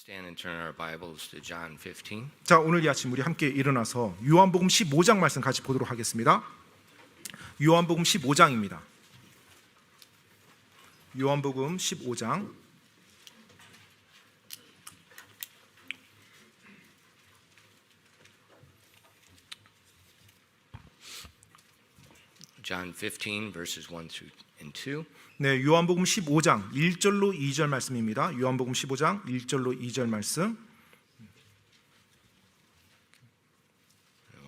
stand and turn our Bibles to John 15. 자, 오늘 이 아침 우리 함께 일어나서 요한복음 15장 말씀 같이 보도록 하겠습니다. 요한복음 15장입니다. 요한복음 15장 John 15 verses 1 through and 2. 네, 요한복음 15장 1절로 2절 말씀입니다. 요한복음 15장 1절로 2절 말씀.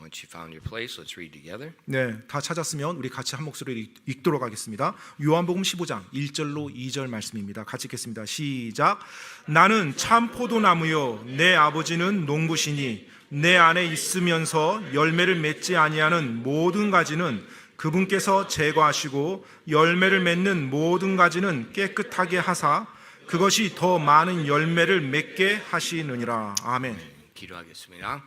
Once you found your place, let's read together. 네, 다 찾았으면 우리 같이 한 목소리로 읽도록 하겠습니다. 요한복음 15장 1절로 2절 말씀입니다. 같이 읽겠습니다. 시작. 나는 참 포도나무요 내 아버지는 농부시니 내 안에 있으면서 열매를 맺지 아니하는 모든 가지는 그분께서 제거하시고 열매를 맺는 모든 가지는 깨끗하게 하사 그것이 더 많은 열매를 맺게 하시느니라. 아멘. 기도하겠습니다.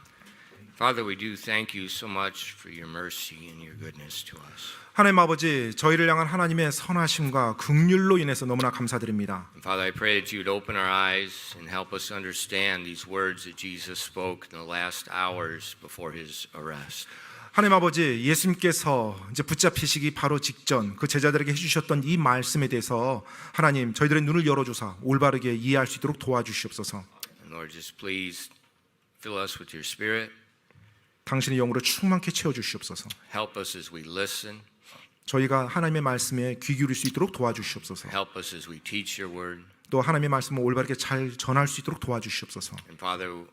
Father, we do thank you so much for your mercy and your goodness to us. 하나님 아버지, 저희를 향한 하나님의 선하심과 긍휼로 인해서 너무나 감사드립니다. And Father, I pray that you'd open our eyes and help us understand these words that Jesus spoke in the last hours before his arrest. 하나님 아버지, 예수님께서 이제 붙잡히시기 바로 직전 그 제자들에게 해주셨던 이 말씀에 대해서 하나님 저희들의 눈을 열어주사 올바르게 이해할 수 있도록 도와주시옵소서. And Lord, just please fill us with your Spirit. 당신의 영으로 충만케 채워주시옵소서. Help us as we listen. 저희가 하나님의 말씀에 귀 기울일 수 있도록 도와주시옵소서. Help us as we teach your word. 또 하나님의 말씀을 올바르게 잘 전할 수 있도록 도와주시옵소서. And Father,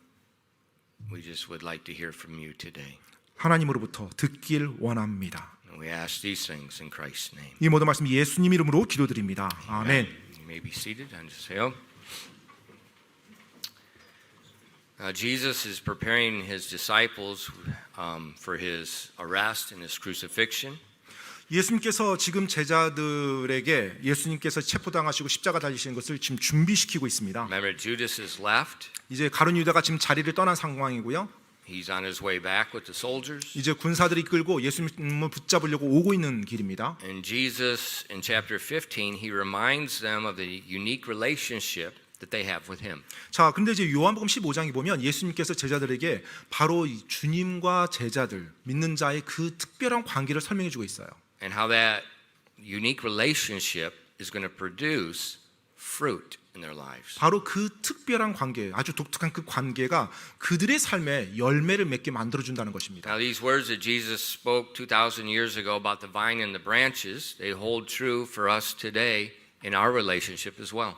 we just would like to hear from you today. 하나님으로부터 듣길 원합니다. And we ask these things in Christ's name. 이 모든 말씀 예수님 이름으로 기도드립니다. 아멘. You may be seated. 앉으세요. Jesus is preparing his disciples for his arrest and his crucifixion. 예수님께서 지금 제자들에게 예수님께서 체포당하시고 십자가 달리시는 것을 지금 준비시키고 있습니다. Remember, Judas has left. 이제 가룟 유다가 지금 자리를 떠난 상황이고요. He's on his way back with the soldiers. 이제 군사들이 이끌고 예수님을 붙잡으려고 오고 있는 길입니다. And Jesus, in chapter 15, he reminds them of the unique relationship that they have with him. 자, 근데 이제 요한복음 15장에 보면 예수님께서 제자들에게 바로 이 주님과 제자들, 믿는 자의 그 특별한 관계를 설명해 주고 있어요. And how that unique relationship is going to produce fruit in their lives. 바로 그 특별한 관계, 아주 독특한 그 관계가 그들의 삶에 열매를 맺게 만들어 준다는 것입니다. Now these words that Jesus spoke 2,000 years ago about the vine and the branches, they hold true for us today in our relationship as well.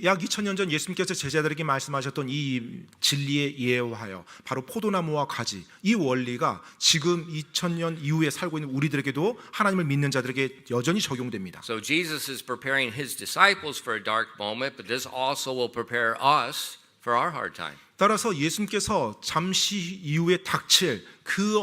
약 2000년 전 예수님께서 제자들에게 말씀하셨던 이 진리에 예화하여 바로 포도나무와 가지, 이 원리가 지금 2000년 이후에 살고 있는 우리들에게도 하나님을 믿는 자들에게 여전히 적용됩니다. So Jesus is preparing his disciples for a dark moment, but this also will prepare us for our hard time. 따라서 예수님께서 잠시 이후에 닥칠 그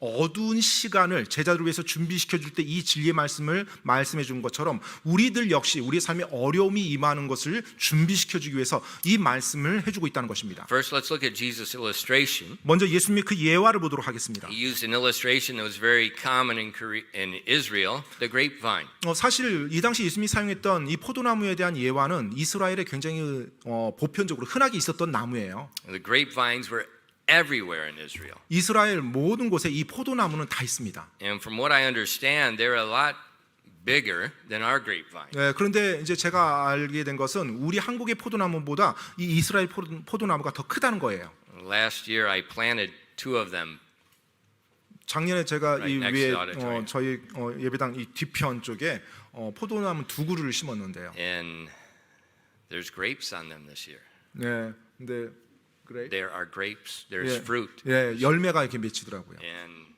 어두운 시간을 제자들을 위해서 준비시켜 줄 때 이 진리의 말씀을 말씀해 준 것처럼 우리들 역시 우리의 삶에 어려움이 임하는 것을 준비시켜 주기 위해서 이 말씀을 해주고 있다는 것입니다. First, let's look at Jesus' illustration. 먼저 예수님의 그 예화를 보도록 하겠습니다. He used an illustration that was very common in Israel, the grapevine. 사실 이 당시 예수님이 사용했던 이 포도나무에 대한 예화는 이스라엘에 굉장히 보편적으로 흔하게 있었던 나무예요. The grapevines were everywhere in Israel. 이스라엘 모든 곳에 이 포도나무는 다 있습니다. And from what I understand, they're a lot bigger than our grapevine. 네, 그런데 이제 제가 알게 된 것은 우리 한국의 포도나무보다 이 이스라엘 포도나무가 더 크다는 거예요. Last year I planted two of them. 작년에 제가 Right 이 next 위에 to the auditorium. 저희 예배당 이 뒤편 쪽에 포도나무 두 그루를 심었는데요. And there's grapes on them this year. 네, 근데 그래. There are grapes. There's fruit. 예, 열매가 이렇게 맺히더라고요. And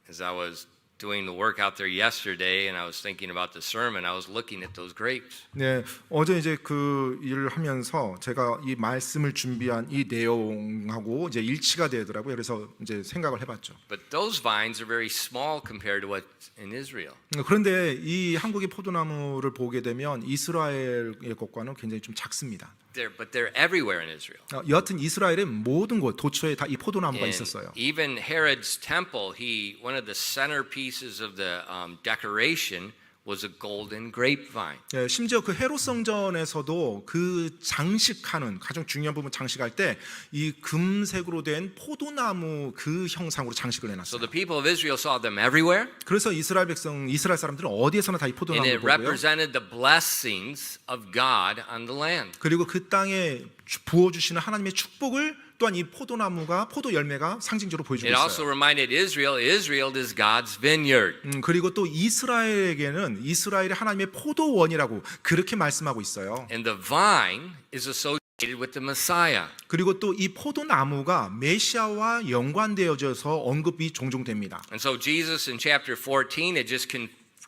as I was doing the work out there yesterday, and I was thinking about the sermon, I was looking at those grapes. 네, 어제 이제 그 일을 하면서 제가 이 말씀을 준비한 이 내용하고 이제 일치가 되더라고요. 그래서 이제 생각을 해봤죠. But those vines are very small compared to what's in Israel. 그런데 이 한국의 포도나무를 보게 되면 이스라엘의 것과는 굉장히 좀 작습니다. But they're everywhere in Israel. 여하튼 이스라엘의 모든 곳 도처에 다 이 포도나무가 And 있었어요. even Herod's temple, one of the centerpieces of the decoration was a golden grapevine. 예, 심지어 그 헤롯 성전에서도 그 장식하는 가장 중요한 부분 장식할 때 이 금색으로 된 포도나무 그 형상으로 장식을 So 해놨어요. the people of Israel saw them everywhere, 그래서 이스라엘 사람들은 어디에서나 다 이 and 포도나무를 it 보고요. represented the blessings of God on the land. 그리고 그 땅에 부어주시는 하나님의 축복을 또한 이 포도나무가 포도 열매가 상징적으로 보여주고 It also 있어요. reminded Israel is God's vineyard. 그리고 또 이스라엘에게는 이스라엘이 하나님의 포도원이라고 그렇게 말씀하고 있어요. And the vine is associated with the Messiah. 그리고 또 이 포도나무가 메시아와 연관되어져서 언급이 종종 됩니다. And so Jesus in chapter 14 had just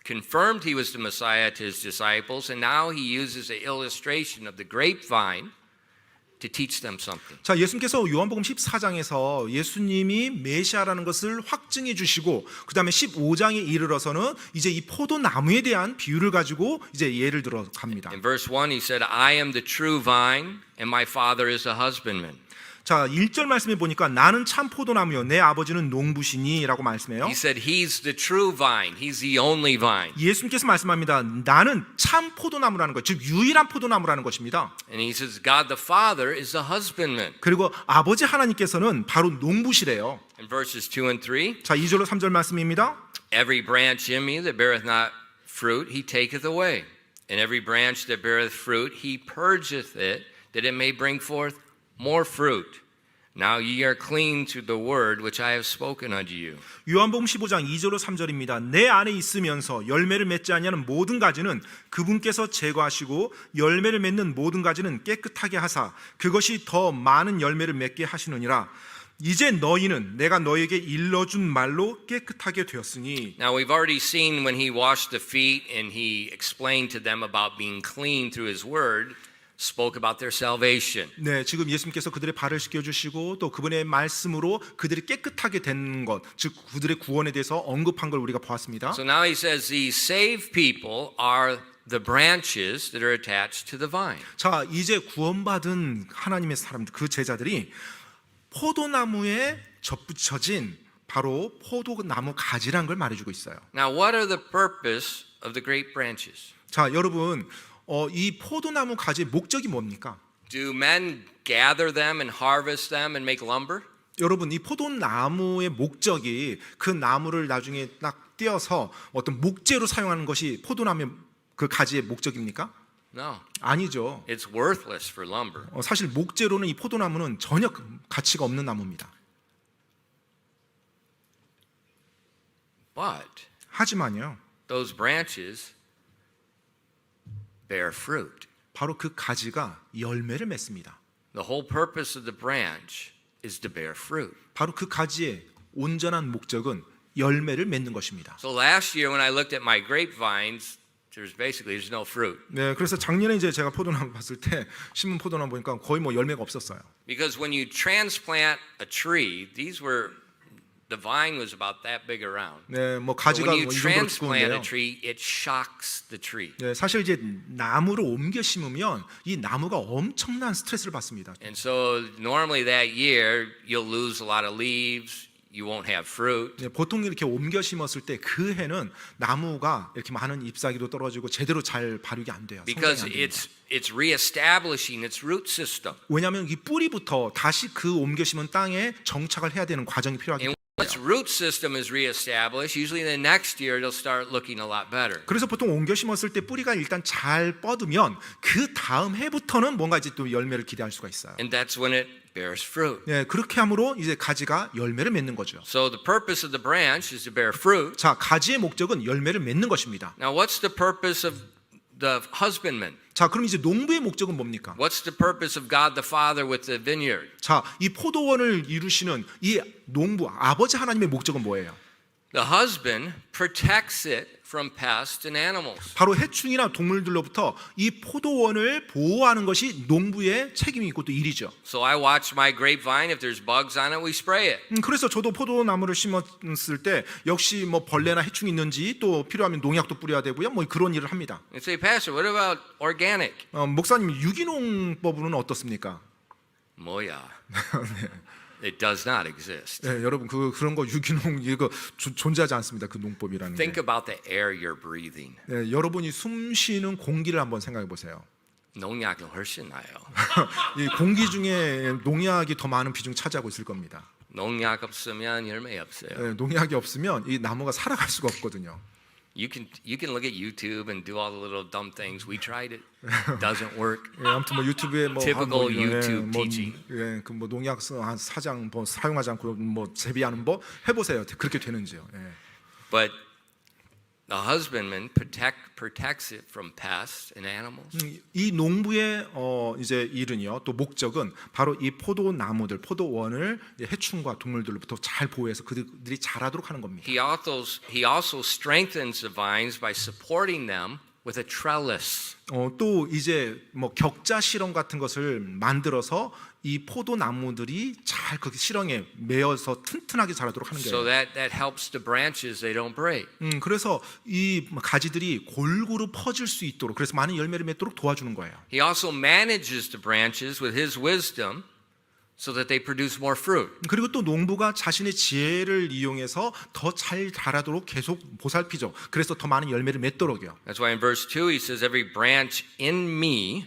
confirmed he was the Messiah to his disciples, and now he uses the illustration of the grapevine to teach them something. 자, 예수님께서 요한복음 14장에서 예수님이 메시아라는 것을 확증해 주시고 그다음에 15장에 이르러서는 이제 이 포도나무에 대한 비유를 가지고 이제 예를 들어 갑니다. In verse 1 he said, I am the true vine and my father is a husbandman. 자, 1절 말씀에 보니까 나는 참 포도나무요 내 아버지는 농부시니라고 말씀해요. He said he's the true vine. He's the only vine. 예수님께서 말씀합니다. 나는 참 포도나무라는 것, 즉 유일한 포도나무라는 것입니다. And he says God the Father is the husbandman. 그리고 아버지 하나님께서는 바로 농부시래요. In verses 2 and 3, 자, 2절로 3절 말씀입니다. every branch in me that beareth not fruit he taketh away. And every branch that beareth fruit he purgeth it, that it may bring forth more fruit. Now ye are clean through the word which I have spoken unto you. 요한복음 15장 2절로 3절입니다. 내 안에 있으면서 열매를 맺지 아니하는 모든 가지는 그분께서 제거하시고 열매를 맺는 모든 가지는 깨끗하게 하사 그것이 더 많은 열매를 맺게 하시느니라. 이제 너희는 내가 너에게 일러준 말로 깨끗하게 되었으니. Now we've already seen when he washed the feet and he explained to them about being clean through his word, spoke about their salvation. 네, 지금 예수님께서 그들의 발을 씻겨주시고 또 그분의 말씀으로 그들이 깨끗하게 된 것, 즉 그들의 구원에 대해서 언급한 걸 우리가 보았습니다. So now he says these saved people are the branches that are attached to the vine. 자, 이제 구원받은 하나님의 사람들, 그 제자들이 포도나무에 접붙여진 바로 포도나무 가지란 걸 말해주고 있어요. Now what are the purpose of the great branches? 자, 여러분, 이 포도나무 가지의 목적이 뭡니까? Do men gather them and harvest them and make lumber? 여러분, 이 포도나무의 목적이 그 나무를 나중에 딱 떼어서 어떤 목재로 사용하는 것이 포도나무의 그 가지의 목적입니까? No. 아니죠. It's worthless for lumber. 사실 목재로는 이 포도나무는 전혀 가치가 없는 나무입니다. But 하지만요, those branches bear fruit. 바로 그 가지가 열매를 맺습니다. The whole purpose of the branch is to bear fruit. 바로 그 가지의 온전한 목적은 열매를 맺는 것입니다. So last year when I looked at my grapevines, there's no fruit. 네, 그래서 작년에 이제 제가 포도나무 봤을 때 신문 포도나무 보니까 거의 뭐 열매가 없었어요. Because when you transplant a tree, the vine was about that big around. 네, 뭐 But 가지가 when 뭐 you 이 정도로 transplant a 두꺼운데요. tree, it shocks the tree. 네, 사실 이제 나무를 옮겨 심으면 이 나무가 엄청난 스트레스를 받습니다. And so normally that year, you'll lose a lot of leaves, you won't have fruit. 네, 보통 이렇게 옮겨 심었을 때 그 해는 나무가 이렇게 많은 잎사귀도 떨어지고 제대로 잘 발육이 안 돼요. Because 성장이 안 됩니다. it's reestablishing its root system. 왜냐하면 이 뿌리부터 다시 그 옮겨 심은 땅에 정착을 해야 되는 과정이 필요하기 And 때문에. once root system is reestablished, usually the next year it'll start looking a lot better. 그래서 보통 옮겨 심었을 때 뿌리가 일단 잘 뻗으면 그 다음 해부터는 뭔가 이제 또 열매를 기대할 수가 있어요. And that's when it bears fruit. 네, 그렇게 함으로 이제 가지가 열매를 맺는 거죠. So the purpose of the branch is to bear fruit. 자, 가지의 목적은 열매를 맺는 것입니다. Now what's the purpose of the husbandman? 자, 그럼 이제 농부의 목적은 뭡니까? What's the purpose of God the Father with the vineyard? 자, 이 포도원을 이루시는 이 농부, 아버지 하나님의 목적은 뭐예요? The husband protects it from pests and animals. 바로 해충이나 동물들로부터 이 포도원을 보호하는 것이 농부의 책임이 있고 또 일이죠. So I watch my grapevine. If there's bugs on it, we spray it. 그래서 저도 포도나무를 심었을 때 역시 뭐 벌레나 해충이 있는지 또 필요하면 농약도 뿌려야 되고요. 뭐 그런 일을 합니다. And say, Pastor, what about organic? 목사님, 유기농법은 어떻습니까? 뭐야? It does not exist. 예, 여러분 그런 거 유기농 이거 존재하지 않습니다. 그 농법이라는 게. Think about the air you're breathing. 예, 여러분이 숨 쉬는 공기를 한번 생각해 보세요. 농약이 훨씬 나요. 이 공기 중에 농약이 더 많은 비중 차지하고 있을 겁니다. 농약 없으면 열매 없어요. 예, 농약이 없으면 이 나무가 살아갈 수가 없거든요. You can look at YouTube and do all the little dumb things. We tried it. Doesn't work. 예, 아무튼 뭐 유튜브에 뭐 Typical YouTube teaching. 예, 그 뭐 농약 한 사장 뭐 사용하지 않고 뭐 재배하는 법 해보세요. 그렇게 되는지요. 예. But the husbandman protects it from pests and animals. 이 농부의 이제 일은요, 또 목적은 바로 이 포도나무들, 포도원을 해충과 동물들로부터 잘 보호해서 그들이 자라도록 하는 겁니다. He also strengthens the vines by supporting them with a trellis. 또 이제 뭐 격자 실험 같은 것을 만들어서 이 포도나무들이 잘 그 실형에 매어서 튼튼하게 자라도록 하는 So 거예요. that helps the branches they don't break. 그래서 이 가지들이 골고루 퍼질 수 있도록 그래서 많은 열매를 맺도록 도와주는 거예요. He also manages the branches with his wisdom so that they produce more fruit. 그리고 또 농부가 자신의 지혜를 이용해서 더 잘 자라도록 계속 보살피죠. 그래서 더 많은 열매를 맺도록요. That's why in verse 2 he says, Every branch in me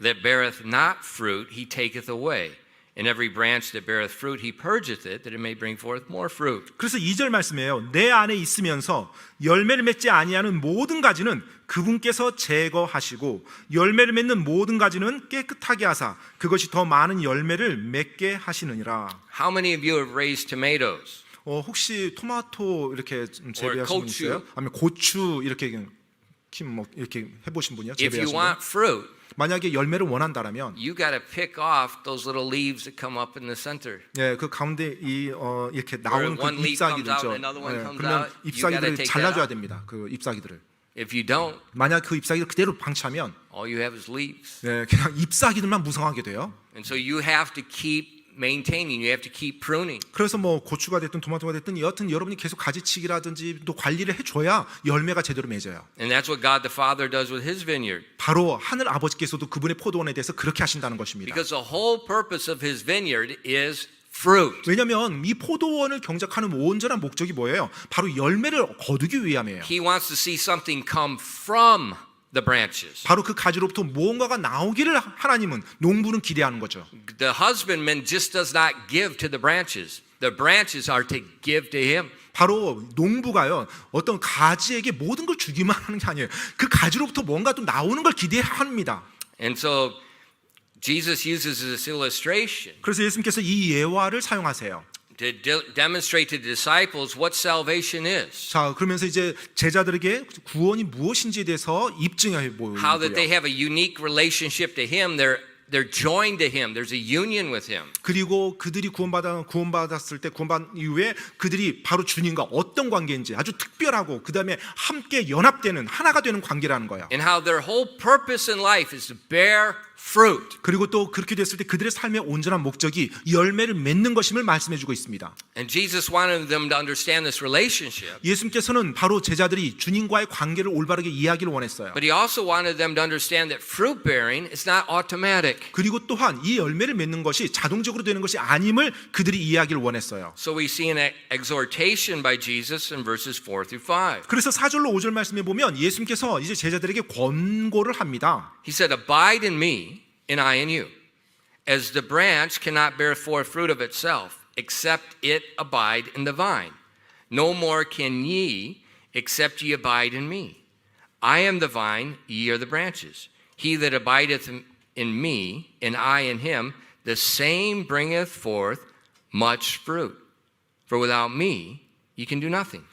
that beareth not fruit he taketh away. And every branch that beareth fruit he purgeth it, that it may bring forth more fruit. 그래서 2절 말씀이에요. 내 안에 있으면서 열매를 맺지 아니하는 모든 가지는 그분께서 제거하시고 열매를 맺는 모든 가지는 깨끗하게 하사 그것이 더 많은 열매를 맺게 하시느니라. How many of you have raised tomatoes? 혹시 토마토 이렇게 재배하신 분 고추. 있어요? 아니면 고추 이렇게 이렇게 해보신 분이요? If you 재배하신 분? want fruit, 만약에 열매를 원한다라면 you got to pick off those little leaves that come up in the center. 예, 그 가운데 이렇게 나오는 그 one leaf comes 잎사귀들 out 있죠. and another one comes 그러면 out, you gotta 잎사귀들을 take that 잘라줘야 out. 됩니다. 그 잎사귀들을. If you don't, 만약 그 잎사귀를 그대로 방치하면 all you have is leaves. 그냥 잎사귀들만 무성하게 돼요. And so you have to keep maintaining, you have to keep pruning. 그래서 뭐 고추가 됐든 토마토가 됐든 여하튼 여러분이 계속 가지치기라든지 또 관리를 해줘야 열매가 제대로 맺어요. And that's what God the Father does with his vineyard. 바로 하늘 아버지께서도 그분의 포도원에 대해서 그렇게 하신다는 것입니다. Because the whole purpose of his vineyard is fruit. 왜냐하면 이 포도원을 경작하는 온전한 목적이 뭐예요? 바로 열매를 거두기 위함이에요. He wants to see something come from the branches. 바로 그 가지로부터 무언가가 나오기를 하나님은 농부는 기대하는 거죠. The husbandman just does not give to the branches. The branches are to give to him. 바로 농부가요 어떤 가지에게 모든 걸 주기만 하는 게 아니에요. 그 가지로부터 뭔가 또 나오는 걸 기대합니다. And so Jesus uses this illustration 그래서 예수님께서 이 예화를 사용하세요. to demonstrate to the disciples what salvation is. 자, 그러면서 이제 제자들에게 구원이 무엇인지에 대해서 입증해 보이고요. How that they have a unique relationship to him. They're joined to him. There's a union with him. 그리고 그들이 구원받았을 때 구원받은 이후에 그들이 바로 주님과 어떤 관계인지 아주 특별하고 그 다음에 함께 연합되는 하나가 되는 관계라는 거예요. And how their whole purpose in life is to bear fruit. 그리고 또 그렇게 됐을 때 그들의 삶의 온전한 목적이 열매를 맺는 것임을 말씀해주고 있습니다. And Jesus wanted them to understand this relationship. 예수님께서는 바로 제자들이 주님과의 관계를 올바르게 이해하기를 원했어요. But he also wanted them to understand that fruit bearing is not automatic. 그리고 또한 이 열매를 맺는 것이 자동적으로 되는 것이 아님을 그들이 이해하기를 원했어요. So we see an exhortation by Jesus in verses 4 through 5. 그래서 4절로 5절 말씀에 보면 예수님께서 이제 제자들에게 권고를 합니다. He said, Abide in me, and I in you. As the branch cannot bear forth fruit of itself, except it abide in the vine. No more can ye, except ye abide in me. I am the vine, ye are the branches. He that abideth in me, and I in him, the same bringeth forth much fruit. For without me, ye can do nothing.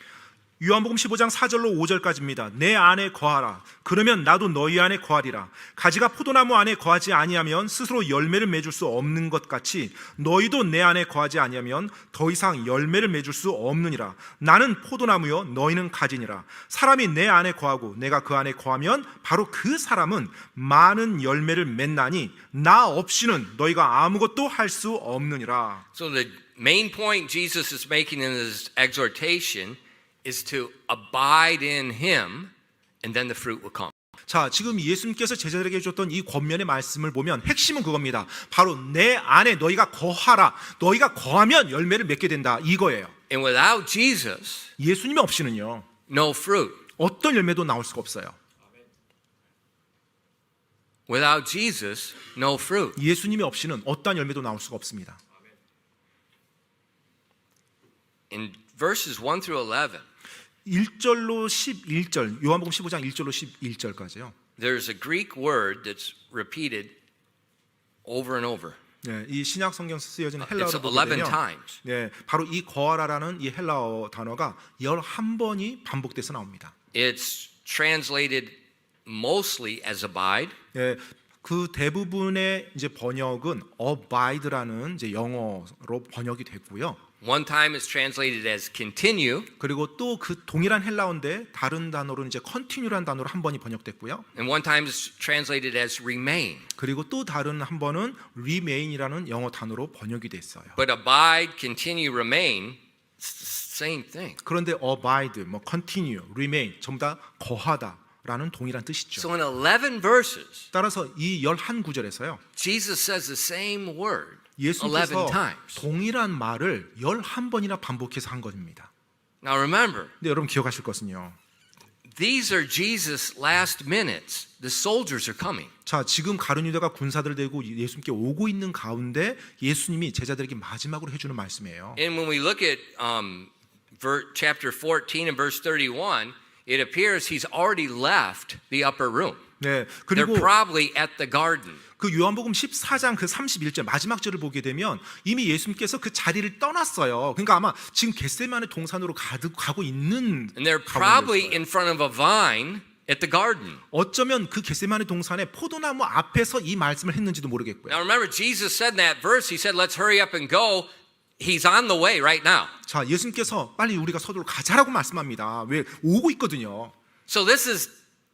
요한복음 15장 4절로 5절까지입니다. 내 안에 거하라. 그러면 나도 너희 안에 거하리라. 가지가 포도나무 안에 거하지 아니하면 스스로 열매를 맺을 수 없는 것 같이 너희도 내 안에 거하지 아니하면 더 이상 열매를 맺을 수 없느니라. 나는 포도나무요 너희는 가지니라. 사람이 내 안에 거하고 내가 그 안에 거하면 바로 그 사람은 많은 열매를 맺나니 나 없이는 너희가 아무것도 할 수 없느니라. So the main point Jesus is making in this exhortation is to abide in him, and then the fruit will come. 자, 지금 예수님께서 제자들에게 주셨던 이 권면의 말씀을 보면 핵심은 그겁니다. 바로 내 안에 너희가 거하라. 너희가 거하면 열매를 맺게 된다. 이거예요. And without Jesus, 예수님이 없이는요, no fruit. 어떤 열매도 나올 수가 없어요. Without Jesus, no fruit. 예수님이 없이는 어떠한 열매도 나올 수가 없습니다. In verses 1 through 11, 1절로 11절, 요한복음 15장 1절로 11절까지요. there's a Greek word that's repeated over and over. 네, 이 신약 성경 쓰여지는 It's 헬라어로 보게 11 되면 times. 네, 바로 이 거하라라는 이 헬라어 단어가 11번이 반복돼서 나옵니다. It's translated mostly as abide. 예, 그 대부분의 이제 번역은 abide라는 이제 영어로 번역이 됐고요. One time it's translated as continue, 그리고 또 그 동일한 헬라어인데 다른 단어로 이제 continue라는 단어로 한 번이 번역됐고요. and one time it's translated as remain. 그리고 또 다른 한 번은 remain이라는 영어 단어로 번역이 됐어요. But abide, continue, remain, it's the same thing. 그런데 abide, 뭐 continue, remain 전부 다 거하다라는 동일한 뜻이죠. So in 11 verses, 따라서 이 11구절에서요. Jesus says the same word 11 예수님께서 times. 동일한 말을 11번이나 반복해서 한 것입니다. Now remember, 근데 여러분 기억하실 것은요. these are Jesus' last minutes. The soldiers are coming. 자, 지금 가룟 유다가 군사들을 데리고 예수님께 오고 있는 가운데 예수님이 제자들에게 마지막으로 해주는 말씀이에요. And when we look at chapter 14 and verse 31, it appears he's already left the upper room. 네, They're 그리고 probably at the garden. 그 요한복음 14장 그 31절 마지막 절을 보게 되면 이미 예수님께서 그 자리를 떠났어요. 그러니까 아마 지금 겟세마네 동산으로 가고 있는 And they're probably 가운데였어요. in front of a vine at the garden. 어쩌면 그 겟세마네 동산에 포도나무 앞에서 이 말씀을 했는지도 모르겠고요. Now remember, Jesus said in that verse, he said, let's hurry up and go. He's on the way right now. 자, 예수님께서 빨리 우리가 서둘러 가자라고 말씀합니다. 왜 오고 있거든요. So this is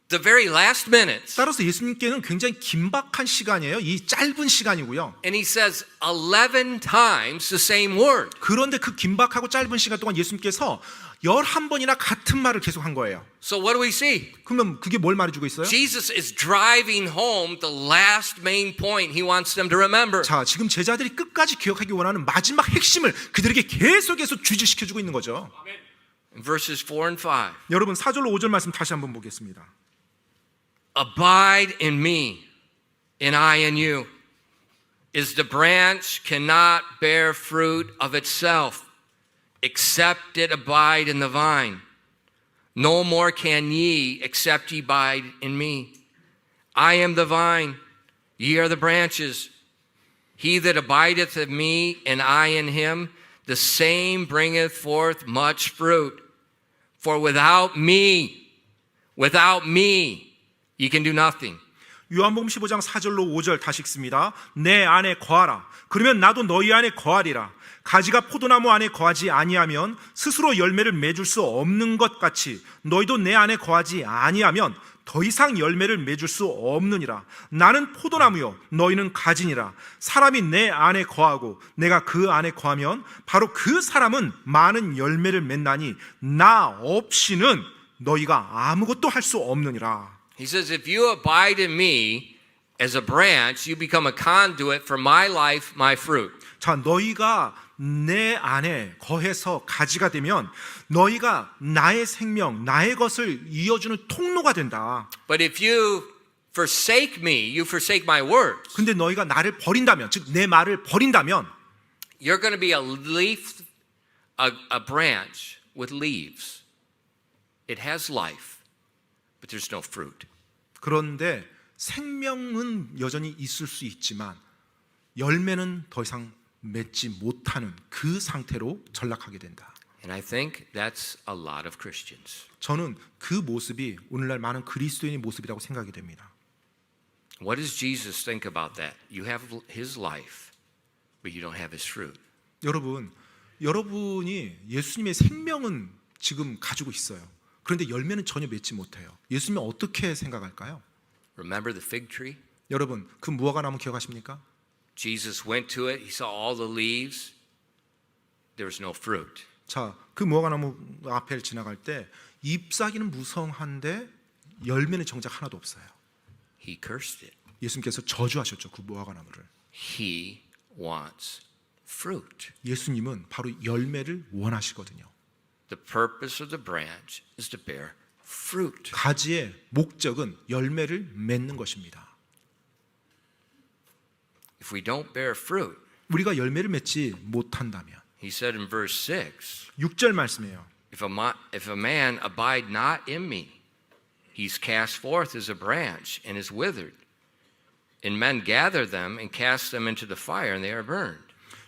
the very last minutes. 따라서 예수님께는 굉장히 긴박한 시간이에요. 이 짧은 시간이고요. And he says 11 times the same word. 그런데 그 긴박하고 짧은 시간 동안 예수님께서 11번이나 같은 말을 계속한 거예요. So what do we see? 그러면 그게 뭘 말해주고 있어요? Jesus is driving home the last main point he wants them to remember. 자, 지금 제자들이 끝까지 기억하기 원하는 마지막 핵심을 그들에게 계속해서 주지시켜주고 있는 거죠. In verses 4 and 5. 여러분 4절로 5절 말씀 다시 한번 보겠습니다. Abide in me, and I in you. As the branch cannot bear fruit of itself, except it abide in the vine. No more can ye, except ye abide in me. I am the vine, ye are the branches. He that abideth in me, and I in him, the same bringeth forth much fruit. For without me, you can do nothing. 요한복음 15장 4절로 5절 다시 읽습니다. 내 안에 거하라. 그러면 나도 너희 안에 거하리라. 가지가 포도나무 안에 거하지 아니하면 스스로 열매를 맺을 수 없는 것 같이 너희도 내 안에 거하지 아니하면 더 이상 열매를 맺을 수 없느니라. 나는 포도나무요 너희는 가지니라. 사람이 내 안에 거하고 내가 그 안에 거하면 바로 그 사람은 많은 열매를 맺나니 나 없이는 너희가 아무것도 할 수 없느니라. He says, if you abide in me as a branch, you become a conduit for my life, my fruit. 자, 너희가 내 안에 거해서 가지가 되면 너희가 나의 생명, 나의 것을 이어주는 통로가 된다. But if you forsake me, you forsake my words, 근데 너희가 나를 버린다면, 즉 내 말을 버린다면 you're going to be a leaf, a branch with leaves. It has life, but there's no fruit. 그런데 생명은 여전히 있을 수 있지만 열매는 더 이상 맺지 못하는 그 상태로 전락하게 된다. And I think that's a lot of Christians. 저는 그 모습이 오늘날 많은 그리스도인의 모습이라고 생각이 됩니다. What does Jesus think about that? You have his life, but you don't have his fruit. 여러분이 예수님의 생명은 지금 가지고 있어요. 그런데 열매는 전혀 맺지 못해요. 예수님은 어떻게 생각할까요? Remember the fig tree? 여러분, 그 무화과 나무 기억하십니까? Jesus went to it. He saw all the leaves. There was no fruit. 자, 그 무화과 나무 앞을 지나갈 때 잎사귀는 무성한데 열매는 정작 하나도 없어요. He cursed it. 예수님께서 저주하셨죠. 그 무화과 나무를. He wants fruit. 예수님은 바로 열매를 원하시거든요. The purpose of the branch is to bear fruit. 가지의 목적은 열매를 맺는 것입니다. If we don't bear fruit, 우리가 열매를 맺지 못한다면 he said in verse 6, 6절 말씀이에요. if a man abide not in me, he's cast forth as a branch and is withered. And men gather them and cast them into the fire and they are burned.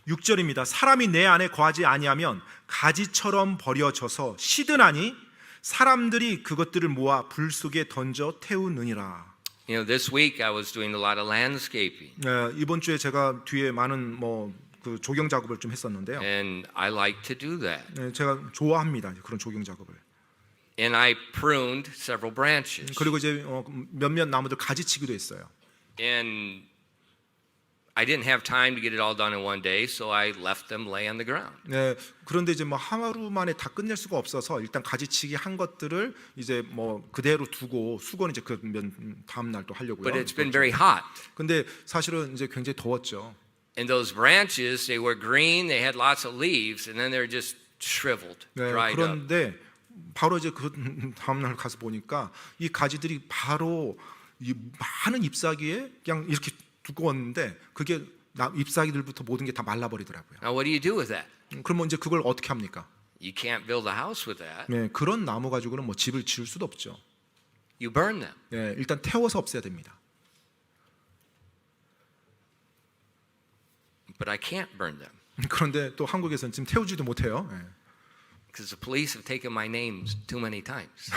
6절입니다. 사람이 내 안에 거하지 아니하면 가지처럼 버려져서 시드나니 사람들이 그것들을 모아 불 속에 던져 태우느니라. You know, this week I was doing a lot of landscaping. 이번 주에 제가 뒤에 많은 그 조경 작업을 좀 했었는데요. And I like to do that. 제가 좋아합니다. 그런 조경 작업을. And I pruned several branches. 그리고 이제 몇몇 나무들 가지치기도 했어요. And I didn't have time to get it all done in one day, so I left them lay on the ground. 네, 그런데 이제 하루 만에 다 끝낼 수가 없어서 일단 가지치기 한 것들을 이제 그대로 두고 수거는 이제 그 다음 날 또 하려고요. But it's been very hot. 근데 사실은 이제 굉장히 더웠죠. And those branches, they were green, they had lots of leaves, and then they're just shriveled, 네, dried up. 그런데 바로 이제 그 다음 날 가서 보니까 이 가지들이 바로 이 많은 잎사귀에 그냥 이렇게 두꺼웠는데 그게 잎사귀들부터 모든 게 다 말라버리더라고요. Now what do you do with that? 그러면 이제 그걸 어떻게 합니까? You can't build a house with that. 네, 그런 나무 가지고는 집을 지을 수도 없죠. You burn them. 네, 일단 태워서 없애야 됩니다. But I can't burn them 그런데 또 한국에서는 지금 태우지도 못해요. 네. because the police have taken my name too many times.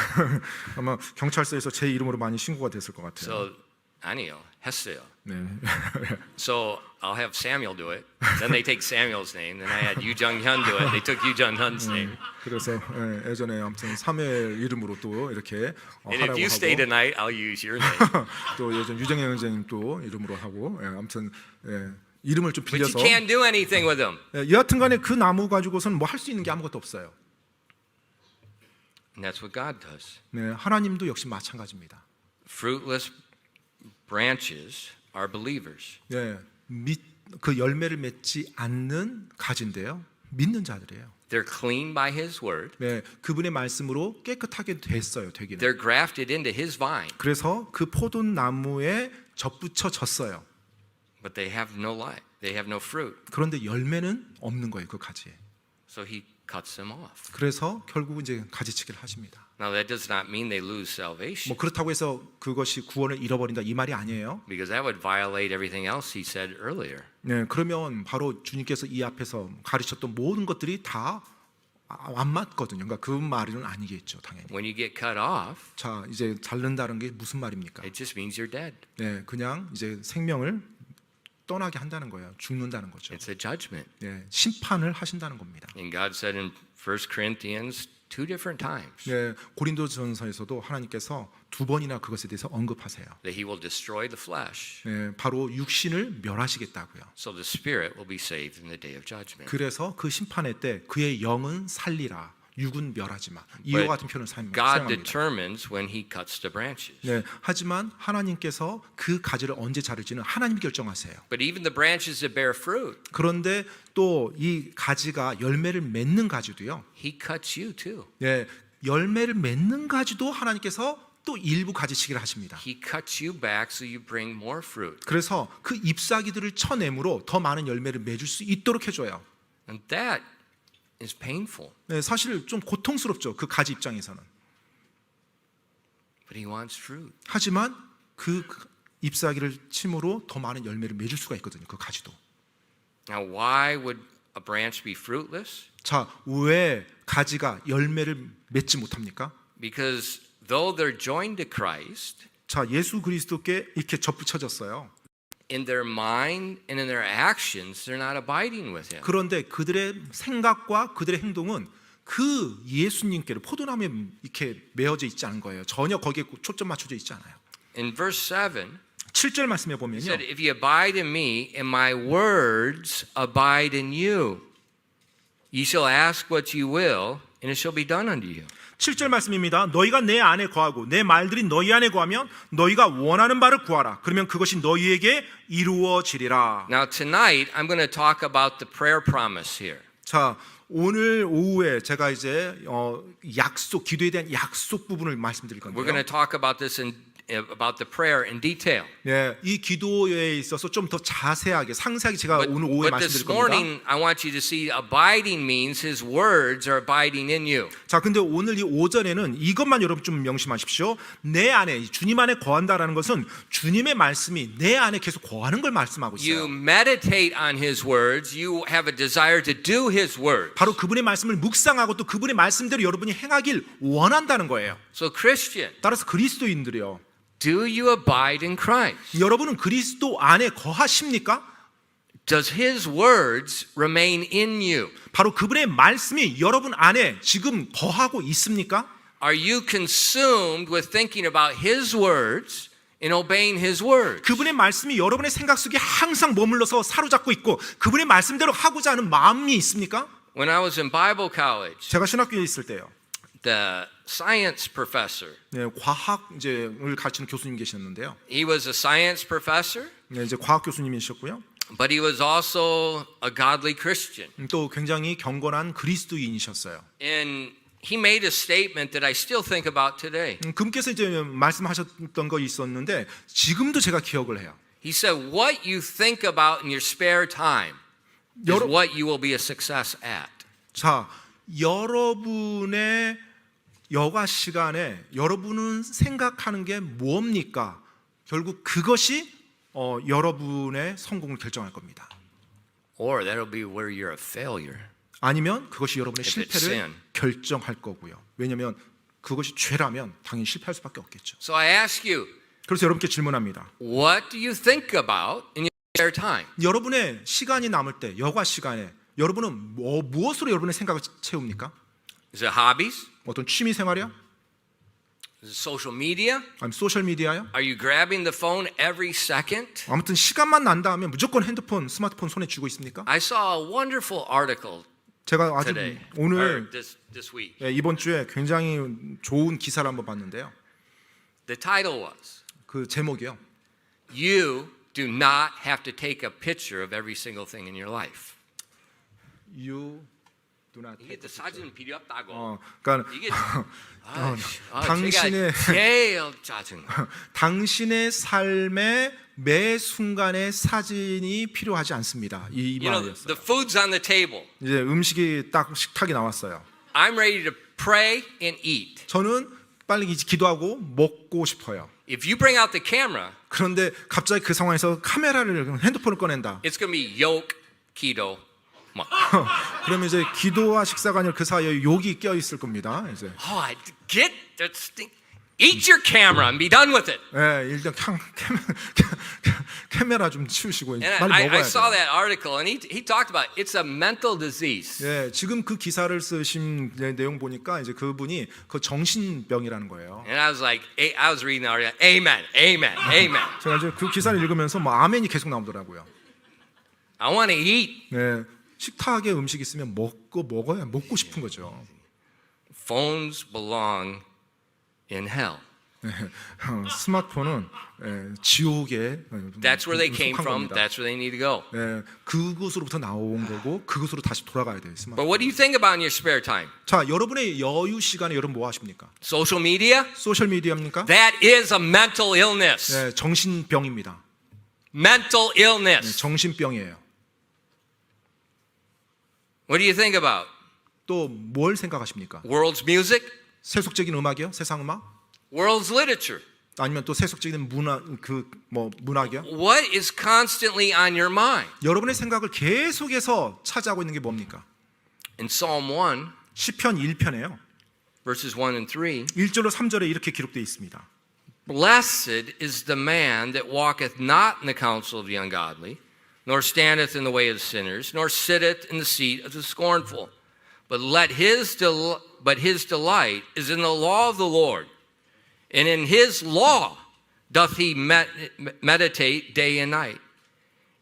아마 경찰서에서 제 이름으로 많이 신고가 됐을 것 같아요. So 아니요, 했어요. 네. So I'll have Samuel do it. Then they take Samuel's name. Then I had Yu Jung Hyun do it. They took Yu Jung Hyun's name. 그래서 예전에 아무튼 사무엘 이름으로 또 이렇게 And if 하라고 you stay 하고 tonight, I'll use your name. 또 요즘 유정현 선생님 또 이름으로 하고 아무튼 이름을 좀 But you 빌려서 can't do anything with them. 여하튼간에 그 나무 가지고서는 할 수 있는 게 아무것도 없어요. And that's what God does. 네, 하나님도 역시 마찬가지입니다. Fruitless branches are believers. 네, 그 열매를 맺지 않는 가지인데요. 믿는 자들이에요. They're cleaned by His word. 네, 그분의 말씀으로 깨끗하게 됐어요. 되기는. They're grafted into His vine. 그래서 그 포도나무에 접붙여졌어요. But they have no life. They have no fruit. 그런데 열매는 없는 거예요. 그 가지에. So He cuts them off. 그래서 결국은 이제 가지치기를 하십니다. Now that does not mean they lose salvation, 그렇다고 해서 그것이 구원을 잃어버린다 이 말이 아니에요. because that would violate everything else He said earlier. 네, 그러면 바로 주님께서 이 앞에서 가르쳤던 모든 것들이 다 안 맞거든요. 그러니까 그 말은 아니겠죠, 당연히. When you get cut off, 자, 이제 자른다는 게 무슨 말입니까? it just means you're dead. 네, 그냥 이제 생명을 떠나게 한다는 거예요. 죽는다는 거죠. It's a judgment. 네, 심판을 하신다는 겁니다. And God said in 1 Corinthians 2 different times 네, 고린도전서에서도 하나님께서 두 번이나 그것에 대해서 언급하세요. that He will destroy the flesh, 네, 바로 육신을 멸하시겠다고요. so the spirit will be saved in the day of judgment. 그래서 그 심판의 때 그의 영은 살리라, 육은 멸하지 마. 이와 But 같은 표현을 God 사용합니다. determines when He cuts the branches. 네, 하지만 하나님께서 그 가지를 언제 자를지는 하나님이 결정하세요. But even the branches that bear fruit, 그런데 또 이 가지가 열매를 맺는 가지도요. He cuts you too. 네, 열매를 맺는 가지도 하나님께서 또 일부 가지치기를 하십니다. He cuts you back so you bring more fruit. 그래서 그 잎사귀들을 쳐내므로 더 많은 열매를 맺을 수 있도록 해줘요. And that is painful. 네, 사실 좀 고통스럽죠. 그 가지 입장에서는. But He wants fruit. 하지만 그 잎사귀를 침으로 더 많은 열매를 맺을 수가 있거든요. 그 가지도. Now, why would a branch be fruitless? 자, 왜 가지가 열매를 맺지 못합니까? Because though they're joined to Christ, 자, 예수 그리스도께 이렇게 접붙여졌어요. in their mind and in their actions, they're not abiding with Him. 그런데 그들의 생각과 그들의 행동은 그 예수님께로 포도나무에 이렇게 메어져 있지 않은 거예요. 전혀 거기에 초점 맞춰져 있지 않아요. In verse 7, 7절 말씀에 He 보면요. said, If you abide in me and my words abide in you, ye shall ask what you will, and it shall be done unto you. 7절 말씀입니다. 너희가 내 안에 거하고 내 말들이 너희 안에 거하면 너희가 원하는 바를 구하라. 그러면 그것이 너희에게 이루어지리라. Now tonight I'm going to talk about the prayer promise here. 자, 오늘 오후에 제가 이제 약속, 기도에 대한 약속 부분을 말씀드릴 We're going 건데요. to talk about this about the prayer in detail. 네, 이 기도에 있어서 좀 더 자세하게, 상세하게 제가 오늘 오후에 But this 말씀드릴 겁니다. morning I want you to see abiding means His words are abiding in you. 자, 근데 오늘 이 오전에는 이것만 여러분 좀 명심하십시오. 내 안에, 주님 안에 거한다라는 것은 주님의 말씀이 내 안에 계속 거하는 걸 말씀하고 You 있어요. meditate on His words. You have a desire to do His words. 바로 그분의 말씀을 묵상하고 또 그분의 말씀대로 여러분이 행하길 원한다는 거예요. So Christian, 따라서 그리스도인들이요. do you abide in Christ? 여러분은 그리스도 안에 거하십니까? Does His words remain in you? 바로 그분의 말씀이 여러분 안에 지금 거하고 있습니까? Are you consumed with thinking about His words and obeying His words? 그분의 말씀이 여러분의 생각 속에 항상 머물러서 사로잡고 있고 그분의 말씀대로 하고자 하는 마음이 있습니까? When I was in Bible college, 제가 신학교에 있을 때요. the science professor, 네, 과학 이제를 가르치는 교수님 계셨는데요. he was a science professor, 네, 이제 과학 교수님이셨고요. but he was also a godly Christian. 또 굉장히 경건한 그리스도인이셨어요. And he made a statement that I still think about today. 그분께서 이제 말씀하셨던 거 있었는데 지금도 제가 기억을 해요. He said, what you think about in your spare time is 여러- what you will be a success at. 자, 여러분의 여가 시간에 여러분은 생각하는 게 뭡니까? 결국 그것이 여러분의 성공을 결정할 겁니다. Or that'll be where you're a failure. 아니면 그것이 여러분의 If it's 실패를 sin. 결정할 거고요. 왜냐하면 그것이 죄라면 당연히 실패할 수밖에 없겠죠. So I ask you, 그래서 여러분께 질문합니다. what do you think about in your spare time? 여러분의 시간이 남을 때, 여가 시간에 여러분은 무엇으로 여러분의 생각을 채웁니까? Is it hobbies? 어떤 취미 생활이요? Is it social media? 아니면 소셜 미디어요? Are you grabbing the phone every second? 아무튼 시간만 난다 하면 무조건 핸드폰, 스마트폰 손에 쥐고 있습니까? I saw a wonderful article 제가 아주 today, 오늘 or this week. 이번 주에 굉장히 좋은 기사를 한번 봤는데요. The title was, 그 제목이요. You do not have to take a picture of every single thing in your life. You do not 이게 take 또 사진은 필요 없다고. 그러니까 이게 당신의 제가 제일 짜증. 당신의 삶의 매 순간의 사진이 필요하지 않습니다. 이 You know, 말이었어요. the food's on the table. 이제 음식이 딱 식탁에 나왔어요. I'm ready to pray and eat. 저는 빨리 이제 기도하고 먹고 싶어요. If you bring out the camera, 그런데 갑자기 그 상황에서 카메라를 핸드폰을 꺼낸다. it's going to be yoke, keto. 막. 그러면 이제 기도와 식사가 아니라 그 사이에 욕이 껴 있을 겁니다. 이제 Oh, I get that stink. Eat your camera and be done with it. 일단 카메라 좀 치우시고 And 빨리 I 먹어야 saw 돼요. that article, and he talked about it's a mental disease. 지금 그 기사를 쓰신 내용 보니까 이제 그분이 그 정신병이라는 거예요. And I was like, I was reading the article, amen, amen, amen. 제가 이제 그 기사를 읽으면서 뭐 아멘이 계속 나오더라고요. I want to eat. 식탁에 음식 있으면 먹고 싶은 거죠. Phones belong in hell. 스마트폰은 지옥에 That's where they came 속한 from. 겁니다. That's where they need to go. 그곳으로부터 나온 거고 그곳으로 다시 돌아가야 돼요. 스마트폰. But what do you think about in your spare time? 자, 여러분의 여유 시간에 여러분 뭐 하십니까? Social media? 소셜 미디어입니까? That is a mental illness. 정신병입니다. Mental illness. 정신병이에요. What do you think about? 또 뭘 생각하십니까? World's music? 세속적인 음악이요? 세상 음악? World's literature? 아니면 또 세속적인 문학이요? What is constantly on your mind? 여러분의 생각을 계속해서 차지하고 있는 게 뭡니까? In Psalm 1, 시편 1편에요. verses 1 and 3, 1절로 3절에 이렇게 기록되어 있습니다. Blessed is the man that walketh not in the counsel of the ungodly, nor standeth in the way of sinners, nor sitteth in the seat of the scornful. But his delight is in the law of the Lord, and in his law doth he meditate day and night.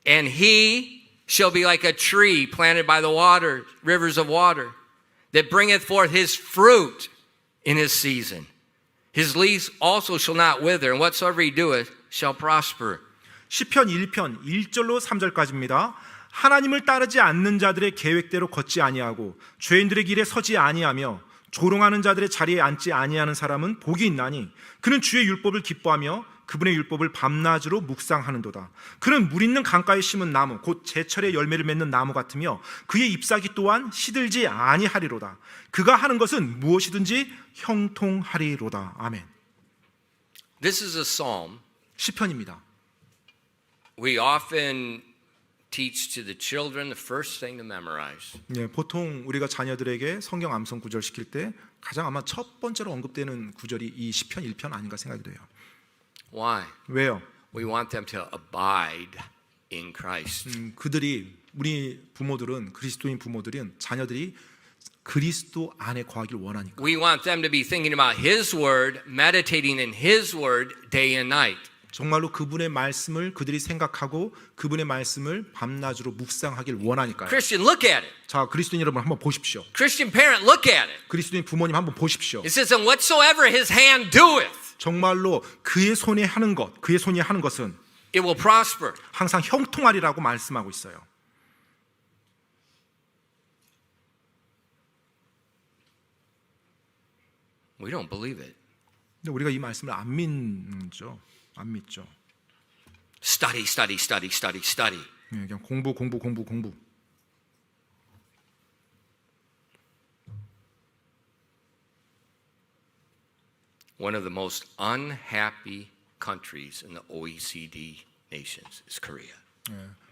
And he shall be like a tree planted by the water, rivers of water, that bringeth forth his fruit in his season. His leaves also shall not wither, and whatsoever he doeth shall prosper. 시편 1편 1절로 3절까지입니다. 하나님을 따르지 않는 자들의 계획대로 걷지 아니하고 죄인들의 길에 서지 아니하며 조롱하는 자들의 자리에 앉지 아니하는 사람은 복이 있나니 그는 주의 율법을 기뻐하며 그분의 율법을 밤낮으로 묵상하는도다. 그는 물 있는 강가에 심은 나무 곧 제철에 열매를 맺는 나무 같으며 그의 잎사귀 또한 시들지 아니하리로다. 그가 하는 것은 무엇이든지 형통하리로다. 아멘. This is a psalm 시편입니다. we often teach to the children the first thing to memorize. 네, 보통 우리가 자녀들에게 성경 암송 구절 시킬 때 가장 아마 첫 번째로 언급되는 구절이 이 시편 1편 아닌가 생각이 돼요. Why? 왜요? We want them to abide in Christ. 그들이 우리 부모들은 그리스도인 부모들은 자녀들이 그리스도 안에 거하길 원하니까. We want them to be thinking about His Word, meditating in His Word day and night. 정말로 그분의 말씀을 그들이 생각하고 그분의 말씀을 밤낮으로 묵상하길 원하니까요. Christian, look at it. 자, 그리스도인 여러분 한번 보십시오. Christian parent, look at it. 그리스도인 부모님 한번 보십시오. It says, and whatsoever His hand doeth, 정말로 그의 손에 하는 것, 그의 손이 하는 것은 it will prosper. 항상 형통하리라고 말씀하고 있어요. We don't believe it. 근데 우리가 이 말씀을 안 믿죠. 안 믿죠. Study, study, study, study, study. 그냥 공부. One of the most unhappy countries in the OECD nations is Korea.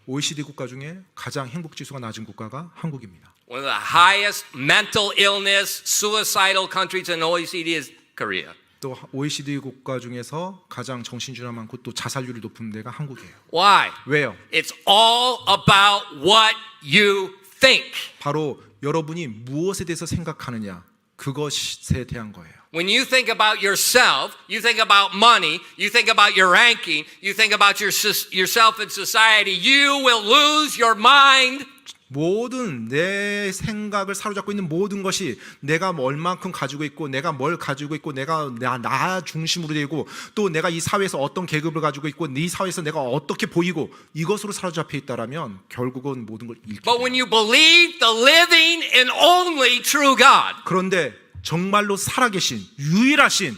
OECD 국가 중에 가장 행복 지수가 낮은 국가가 한국입니다. One of the highest mental illness, suicidal countries in the OECD is Korea. 또 OECD 국가 중에서 가장 정신질환 많고 또 자살률이 높은 데가 한국이에요. Why? 왜요? It's all about what you think. 바로 여러분이 무엇에 대해서 생각하느냐 그것에 대한 거예요. When you think about yourself, you think about money, you think about your ranking, you think about yourself in society, you will lose your mind. 모든 내 생각을 사로잡고 있는 모든 것이 내가 얼만큼 가지고 있고 내가 뭘 가지고 있고 내가 나 중심으로 되고 또 내가 이 사회에서 어떤 계급을 가지고 있고 이 사회에서 내가 어떻게 보이고 이것으로 사로잡혀 있다라면 결국은 모든 걸 잃게 But 돼요. when you believe the living and only true God, 그런데 정말로 살아계신 유일하신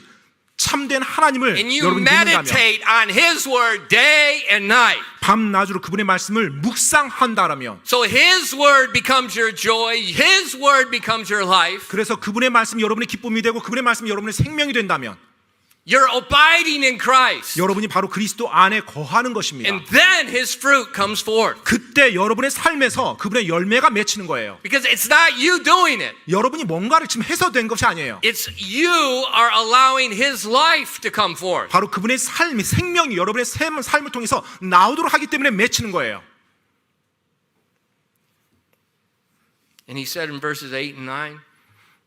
참된 하나님을 and you 여러분이 믿는다면 meditate on His Word day and night, 밤낮으로 그분의 말씀을 묵상한다라면 so His Word becomes your joy, His Word becomes your life, 그래서 그분의 말씀이 여러분의 기쁨이 되고 그분의 말씀이 여러분의 생명이 된다면 you're abiding in Christ. 여러분이 바로 그리스도 안에 거하는 것입니다. And then His fruit comes forth. 그때 여러분의 삶에서 그분의 열매가 맺히는 거예요. Because it's not you doing it. 여러분이 뭔가를 지금 해서 된 것이 아니에요. It's you are allowing His life to come forth. 바로 그분의 삶이 생명이 여러분의 삶을 통해서 나오도록 하기 때문에 맺히는 거예요. And He said in verses 8 and 9,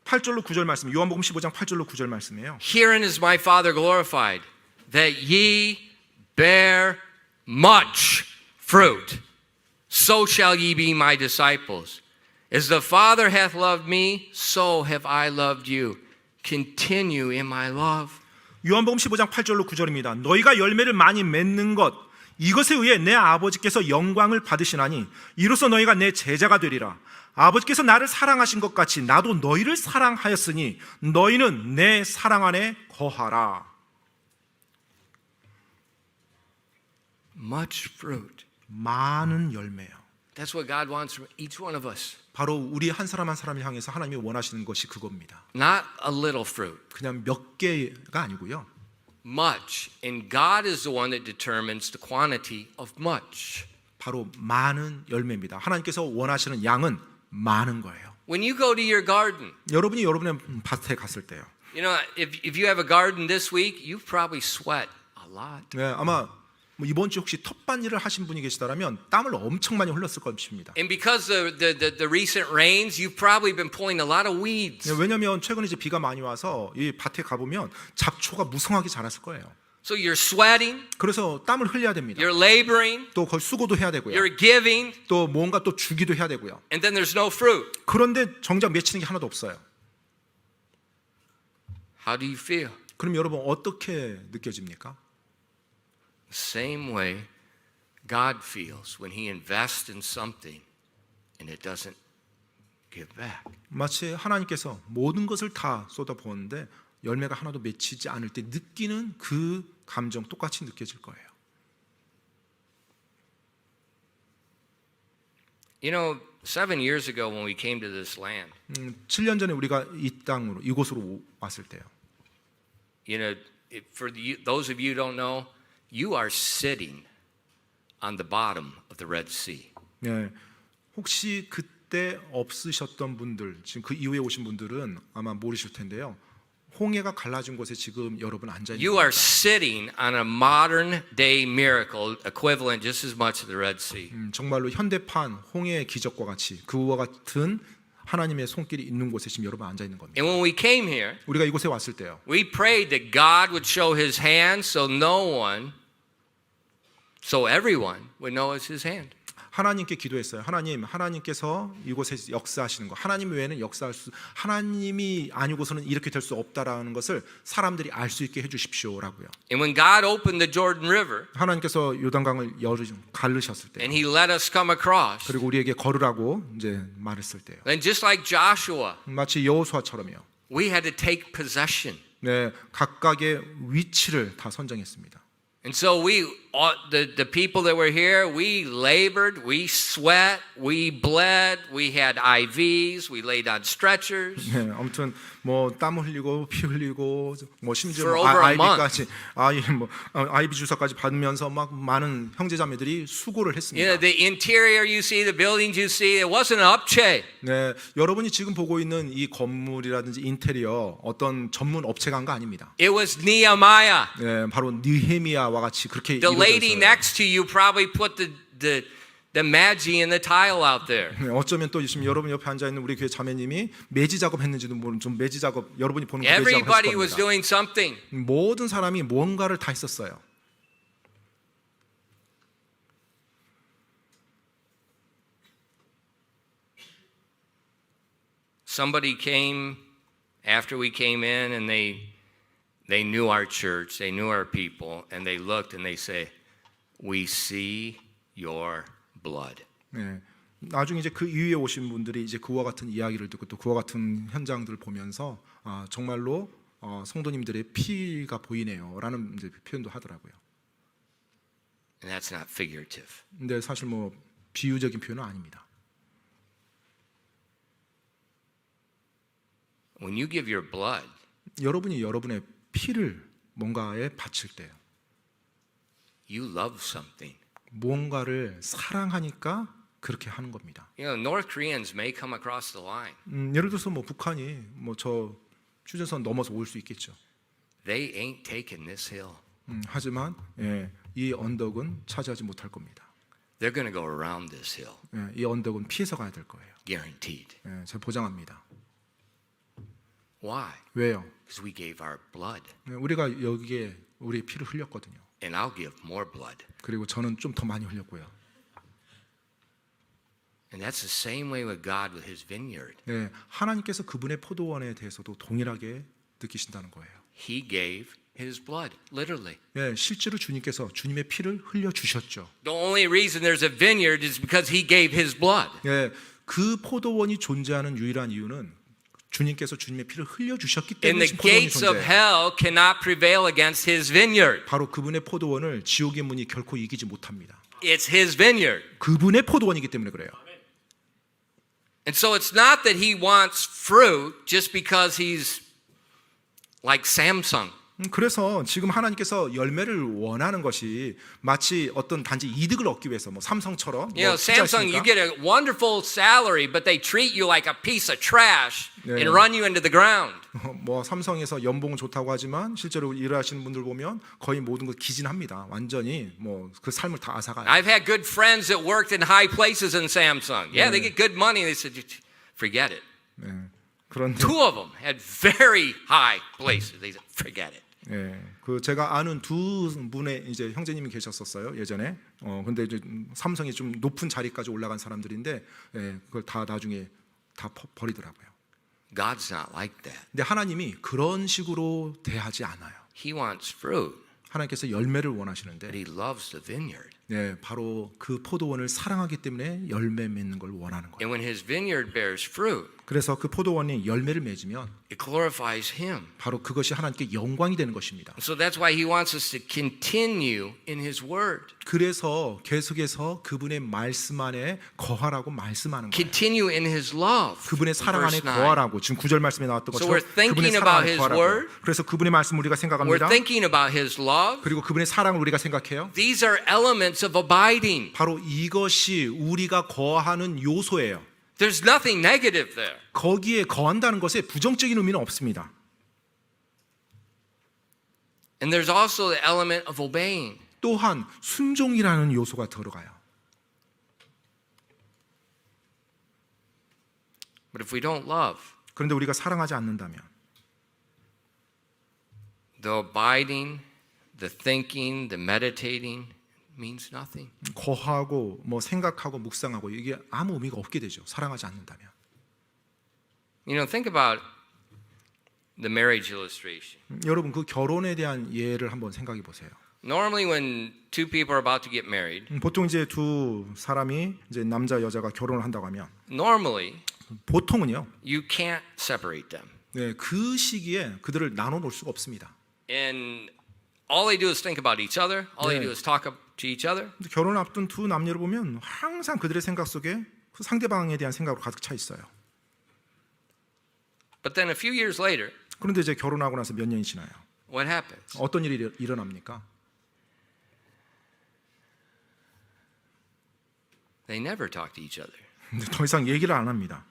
8절로 9절 말씀, 요한복음 15장 8절로 9절 말씀이에요. Herein is my Father glorified, that ye bear much fruit. So shall ye be my disciples. As the Father hath loved me, so have I loved you. Continue in my love. 요한복음 15장 8절로 9절입니다. 너희가 열매를 많이 맺는 것 이것에 의해 내 아버지께서 영광을 받으시나니 이로써 너희가 내 제자가 되리라. 아버지께서 나를 사랑하신 것 같이 나도 너희를 사랑하였으니 너희는 내 사랑 안에 거하라. Much fruit. 많은 열매요. That's what God wants from each one of us. 바로 우리 한 사람 한 사람을 향해서 하나님이 원하시는 것이 그겁니다. Not a little fruit. 그냥 몇 개가 아니고요. Much. And God is the one that determines the quantity of much. 바로 많은 열매입니다. 하나님께서 원하시는 양은 많은 거예요. When you go to your garden, 여러분이 여러분의 밭에 갔을 때요. you know, if you have a garden this week, you probably sweat a lot. 네, 아마 이번 주 혹시 텃밭일을 하신 분이 계시다라면 땀을 엄청 많이 흘렸을 것입니다. And because the recent rains, you've probably been pulling a lot of weeds. 네, 왜냐하면 최근에 이제 비가 많이 와서 이 밭에 가보면 잡초가 무성하게 자랐을 거예요. So you're sweating, 그래서 땀을 흘려야 됩니다. you're laboring, 또 거기 수고도 해야 되고요. you're giving, 또 뭔가 또 주기도 해야 되고요. and then there's no fruit. 그런데 정작 맺히는 게 하나도 없어요. How do you feel? 그럼 여러분 어떻게 느껴집니까? Same way God feels when He invests in something and it doesn't give back. 마치 하나님께서 모든 것을 다 쏟아부었는데 열매가 하나도 맺히지 않을 때 느끼는 그 감정 똑같이 느껴질 거예요. You know, 7 years ago when we came to this land, 7년 전에 우리가 이 땅으로 이곳으로 왔을 때요. you know, those of you who don't know, you are sitting on the bottom of the Red Sea. 네, 혹시 그때 없으셨던 분들, 지금 그 이후에 오신 분들은 아마 모르실 텐데요. 홍해가 갈라진 곳에 지금 여러분 앉아 있는 You are 겁니다. sitting on a modern day miracle equivalent just as much to the Red Sea. 정말로 현대판 홍해의 기적과 같이 그와 같은 하나님의 손길이 있는 곳에 지금 여러분 앉아 있는 겁니다. And when we came here, 우리가 이곳에 왔을 때요. we prayed that God would show His hand so everyone would know it's His hand. 하나님께 기도했어요. 하나님께서 이곳에 역사하시는 것. 하나님 외에는 하나님이 아니고서는 이렇게 될 수 없다라는 것을 사람들이 알 수 있게 해주십시오라고요. And when God opened the Jordan River 하나님께서 요단강을 가르셨을 때, and He let us come across, 그리고 우리에게 걸으라고 이제 말했을 때요. then just like Joshua, 마치 여호수아처럼요. we had to take possession. 네, 각각의 위치를 다 선정했습니다. And so the people that were here, we labored, we sweat, we bled, we had IVs, we laid on stretchers. 네, 아무튼 뭐 땀 흘리고 피 흘리고 뭐 심지어 For 뭐 over a 아이비까지 아이비 주사까지 받으면서 막 많은 형제자매들이 수고를 You 했습니다. know, the interior you see, the buildings you see, it wasn't an upche. 네, 여러분이 지금 보고 있는 이 건물이라든지 인테리어 어떤 전문 업체가 한 거 아닙니다. It was Nehemiah. 네, 바로 느헤미야와 같이 그렇게 The 이루어져 lady 있어요. next to you probably put the magi and the tile out there. 네, 어쩌면 또 지금 여러분 옆에 앉아 있는 우리 교회 자매님이 매지 작업했는지도 모르는 좀 매지 작업 여러분이 보는 그 매지 작업 Everybody 했을 was 겁니다. doing something. 모든 사람이 뭔가를 다 했었어요. Somebody came after we came in and they knew our church, they knew our people, and they looked and they say, "We see your blood." 네. 나중에 이제 그 이후에 오신 분들이 이제 그와 같은 이야기를 듣고 또 그와 같은 현장들을 보면서 정말로 성도님들의 피가 보이네요라는 이제 표현도 하더라고요. And that's not figurative. 근데 사실 뭐 비유적인 표현은 아닙니다. When you give your blood, 여러분이 여러분의 피를 뭔가에 바칠 때요. you love something. 뭔가를 사랑하니까 그렇게 하는 겁니다. You know, North Koreans may come across the line. 예를 들어서 뭐 북한이 뭐 저 휴전선 넘어서 올 수 있겠죠. They ain't taking this hill. 하지만 이 언덕은 차지하지 못할 겁니다. They're going to go around this hill. 이 언덕은 피해서 가야 될 거예요. Guaranteed. 제가 보장합니다. Why? 왜요? Because we gave our blood. 우리가 여기에 우리의 피를 흘렸거든요. And I'll give more blood. 그리고 저는 좀 더 많이 흘렸고요. And that's the same way with God with His vineyard. 네, 하나님께서 그분의 포도원에 대해서도 동일하게 느끼신다는 거예요. He gave His blood, literally. 네, 실제로 주님께서 주님의 피를 흘려 주셨죠. The only reason there's a vineyard is because He gave His blood. 네, 그 포도원이 존재하는 유일한 이유는 주님께서 주님의 피를 흘려 주셨기 And 때문에 the 포도원이 gates of 존재해요. hell cannot prevail against His vineyard. 바로 그분의 포도원을 지옥의 문이 결코 이기지 못합니다. It's His vineyard. 그분의 포도원이기 때문에 그래요. And so it's not that He wants fruit just because He's like Samsung. 그래서 지금 하나님께서 열매를 원하는 것이 마치 어떤 단지 이득을 얻기 위해서 뭐 삼성처럼 You know, 뭐 Samsung, you 투자했으니까 get a wonderful salary, but they treat you like a piece of trash Yeah. and run you into the ground. 뭐 삼성에서 연봉은 좋다고 하지만 실제로 일하시는 분들 보면 거의 모든 것 기진합니다. 완전히 뭐 그 삶을 다 앗아가요. I've had good friends that worked in high places in Samsung. Yeah, they get good money. They said, forget it. 그런데 Two of them had very high places. They said, forget it. 그 제가 아는 두 분의 이제 형제님이 계셨었어요 예전에. 근데 이제 삼성이 좀 높은 자리까지 올라간 사람들인데 그걸 다 나중에 다 버리더라고요. God's not like that. 근데 하나님이 그런 식으로 대하지 않아요. He wants fruit, 하나님께서 열매를 but 원하시는데 He loves the vineyard. 바로 그 포도원을 사랑하기 때문에 열매 맺는 걸 원하는 거예요. And when His vineyard bears fruit, 그래서 그 포도원이 열매를 맺으면 it glorifies Him. 바로 그것이 하나님께 영광이 되는 것입니다. So that's why He wants us to continue in His word. 그래서 계속해서 그분의 말씀 안에 거하라고 말씀하는 거예요. Continue in His love. 그분의 사랑 안에 Verse 9. 거하라고 지금 9절 말씀에 나왔던 So 것처럼 we're thinking 그분의 사랑 about 안에 His 거하라고. word. 그래서 그분의 말씀 우리가 We're 생각합니다. thinking about His love. 그리고 그분의 사랑을 우리가 생각해요. These are elements of abiding. 바로 이것이 우리가 거하는 요소예요. There's nothing negative there. 거기에 거한다는 것에 부정적인 의미는 없습니다. And there's also the element of obeying. 또한 순종이라는 요소가 들어가요. But if we don't love, 그런데 우리가 사랑하지 않는다면 the abiding, the thinking, the meditating means nothing. 거하고 뭐 생각하고 묵상하고 이게 아무 의미가 없게 되죠. 사랑하지 않는다면. You know, think about the marriage illustration. 여러분 그 결혼에 대한 예를 한번 생각해 보세요. Normally when two people are about to get married, 보통 이제 두 사람이 이제 남자 여자가 결혼을 한다고 하면 normally 보통은요. you can't separate them. 그 시기에 그들을 나눠 놓을 수가 없습니다. And all they do is think about each other. All they 네. do is talk to each other. 근데 결혼 앞둔 두 남녀를 보면 항상 그들의 생각 속에 그 상대방에 대한 생각으로 가득 차 있어요. But then a few years later, 그런데 이제 결혼하고 나서 몇 년이 지나요. what happens? 어떤 일이 일어납니까? They never talk to each other. 근데 더 이상 얘기를 안 합니다.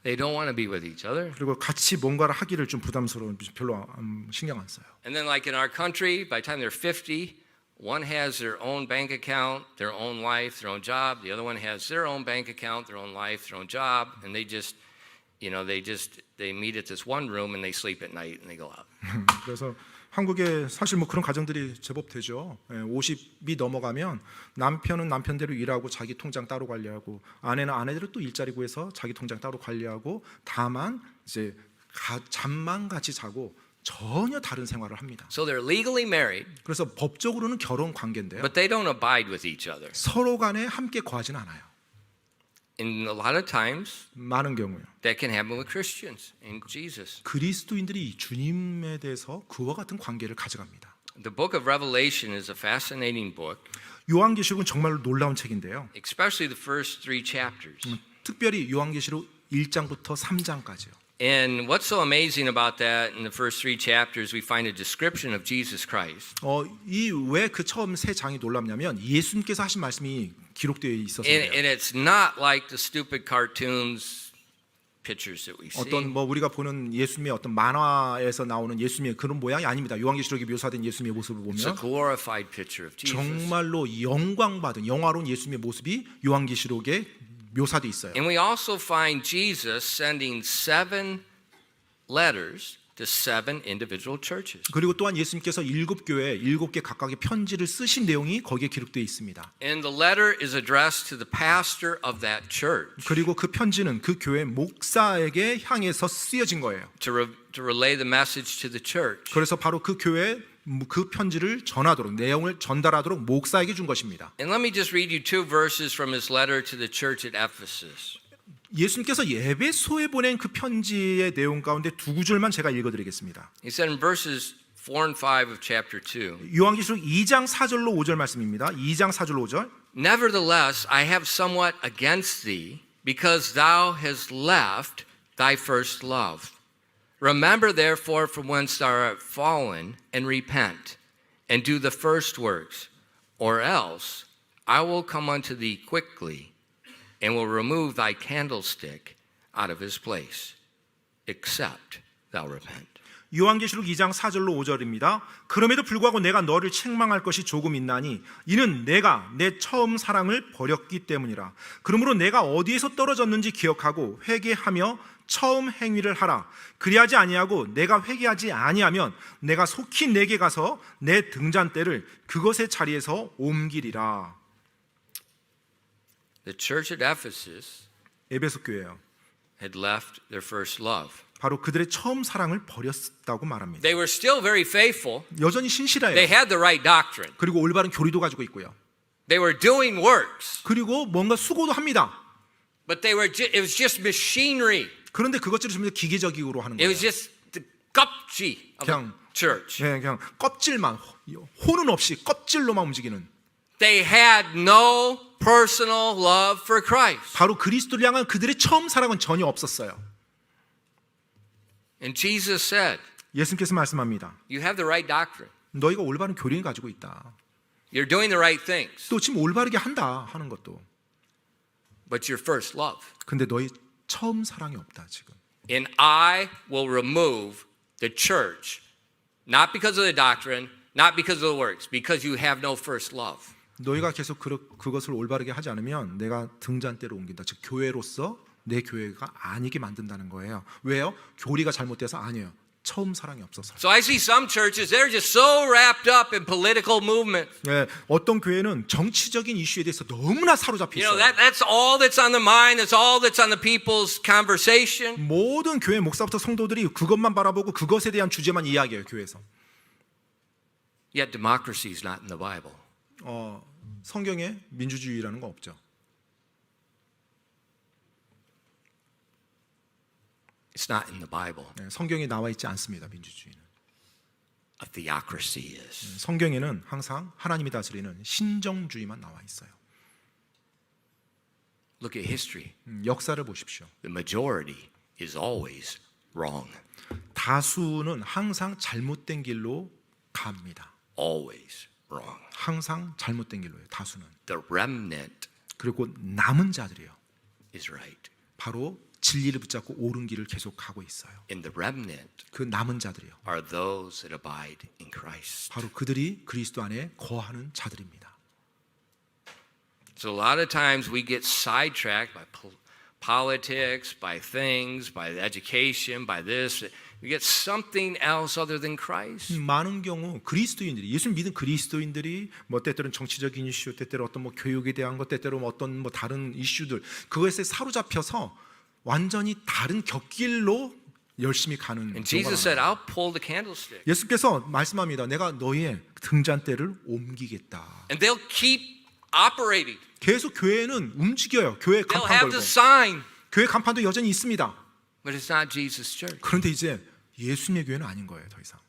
They don't want to be with each other. 그리고 같이 뭔가를 하기를 좀 부담스러운 별로 신경 안 써요. And then like in our country, by the time they're 50, one has their own bank account, their own life, their own job. The other one has their own bank account, their own life, their own job. And they just, they meet at this one room and they sleep at night and they go out. 그래서 한국에 사실 뭐 그런 가정들이 제법 되죠. 50이 넘어가면 남편은 남편대로 일하고 자기 통장 따로 관리하고 아내는 아내대로 또 일자리 구해서 자기 통장 따로 관리하고 다만 이제 잠만 같이 자고 전혀 다른 생활을 합니다. So they're legally married, 그래서 법적으로는 결혼 관계인데요. but they don't abide with each other. 서로 간에 함께 거하진 않아요. And a lot of times, 많은 경우요. that can happen with Christians in Jesus. 그리스도인들이 주님에 대해서 그와 같은 관계를 가져갑니다. The book of Revelation is a fascinating book, 요한계시록은 정말로 놀라운 책인데요. especially the first 3 chapters. 특별히 요한계시록 1장부터 3장까지요. And what's so amazing about that in the first 3 chapters, we find a description of Jesus Christ. 이 왜 그 처음 세 장이 놀랍냐면 예수님께서 하신 말씀이 기록되어 있어서예요. And it's not like the stupid cartoons pictures that we see. 어떤 뭐 우리가 보는 예수님의 어떤 만화에서 나오는 예수님의 그런 모양이 아닙니다. 요한계시록에 묘사된 예수님의 모습을 It's a 보면 glorified picture of Jesus. 정말로 영광받은 영화로운 예수님의 모습이 요한계시록에 묘사돼 있어요. And we also find Jesus sending 7 letters to 7 individual churches. 그리고 또한 예수님께서 7교회 7개 각각의 편지를 쓰신 내용이 거기에 기록되어 있습니다. And the letter is addressed to the pastor of that church 그리고 그 편지는 그 교회 목사에게 향해서 쓰여진 거예요. to relay the message to the church. 그래서 바로 그 교회 그 편지를 전하도록 내용을 전달하도록 목사에게 준 것입니다. And let me just read you 2 verses from his letter to the church at Ephesus. 예수님께서 예배소에 보낸 그 편지의 내용 가운데 두 구절만 제가 읽어드리겠습니다. He said in verses 4 and 5 of chapter 2, 요한계시록 2장 4절로 5절 말씀입니다. 2장 4절로 5절. Nevertheless, I have somewhat against thee, because thou hast left thy first love. Remember therefore from whence thou art fallen, and repent, and do the first works, or else I will come unto thee quickly, and will remove thy candlestick out of his place, except thou repent. 요한계시록 2장 4절로 5절입니다. 그럼에도 불구하고 내가 너를 책망할 것이 조금 있나니 이는 내가 내 처음 사랑을 버렸기 때문이라. 그러므로 내가 어디에서 떨어졌는지 기억하고 회개하며 처음 행위를 하라. 그리하지 아니하고 내가 회개하지 아니하면 내가 속히 내게 가서 내 등잔대를 그것의 자리에서 옮기리라. The church at Ephesus 에베소 교회예요. had left their first love. 바로 그들의 처음 사랑을 버렸다고 말합니다. They were still very faithful. 여전히 They 신실해요. had the right doctrine. 그리고 올바른 교리도 가지고 있고요. They were doing works. 그리고 뭔가 수고도 합니다. But it was just machinery. 그런데 그것들을 전부 다 기계적으로 하는 It 거예요. was just the 껍질 of 그냥- the church. 그냥 껍질만, 혼은 없이 껍질로만 움직이는. They had no personal love for Christ. 바로 그리스도를 향한 그들의 처음 사랑은 전혀 없었어요. And Jesus said, 예수님께서 말씀합니다. you have the right doctrine. 너희가 올바른 교리를 가지고 있다. You're doing the right things. 또 지금 올바르게 한다 하는 것도. But your first love. 근데 너희 처음 사랑이 없다 지금. And I will remove the church, not because of the doctrine, not because of the works, because you have no first love. 너희가 계속 그것을 올바르게 하지 않으면 내가 등잔대로 옮긴다. 즉 교회로서 내 교회가 아니게 만든다는 거예요. 왜요? 교리가 잘못돼서 아니에요. 처음 사랑이 없어서. So I see some churches, they're just so wrapped up in political movements. 예, 어떤 교회는 정치적인 이슈에 대해서 너무나 사로잡혀 You know, 있어요. that's all that's on the mind, that's all that's on the people's conversation. 모든 교회 목사부터 성도들이 그것만 바라보고 그것에 대한 주제만 이야기해요. 교회에서. Yet democracy is not in the Bible. 성경에 민주주의라는 거 없죠. It's not in the Bible. 예, 성경에 나와 있지 않습니다. 민주주의는. A theocracy is. 성경에는 항상 하나님이 다스리는 신정주의만 나와 있어요. Look at history. 역사를 보십시오. The majority is always wrong. 다수는 항상 잘못된 길로 갑니다. Always wrong. 항상 잘못된 길로예요. 다수는. The remnant 그리고 남은 자들이요. is right. 바로 진리를 붙잡고 옳은 길을 계속 가고 있어요. And the remnant 그 남은 자들이요. are those that abide in Christ. 바로 그들이 그리스도 안에 거하는 자들입니다. So a lot of times we get sidetracked by politics, by things, by education, by this. We get something else other than Christ. 많은 경우 그리스도인들이 예수를 믿은 그리스도인들이 뭐 때때로는 정치적인 이슈, 때때로 어떤 뭐 교육에 대한 것, 때때로 어떤 뭐 다른 이슈들 그것에 사로잡혀서 완전히 다른 곁길로 열심히 가는 And 경우가 Jesus said, 많아요. I'll pull the candlestick. 예수께서 말씀합니다. 내가 너희의 등잔대를 옮기겠다. And they'll keep operating. 계속 교회는 움직여요. 교회 They'll 간판 have 걸고. the sign. 교회 간판도 여전히 있습니다. But it's not Jesus' church. 그런데 이제 예수님의 교회는 아닌 거예요. 더 이상.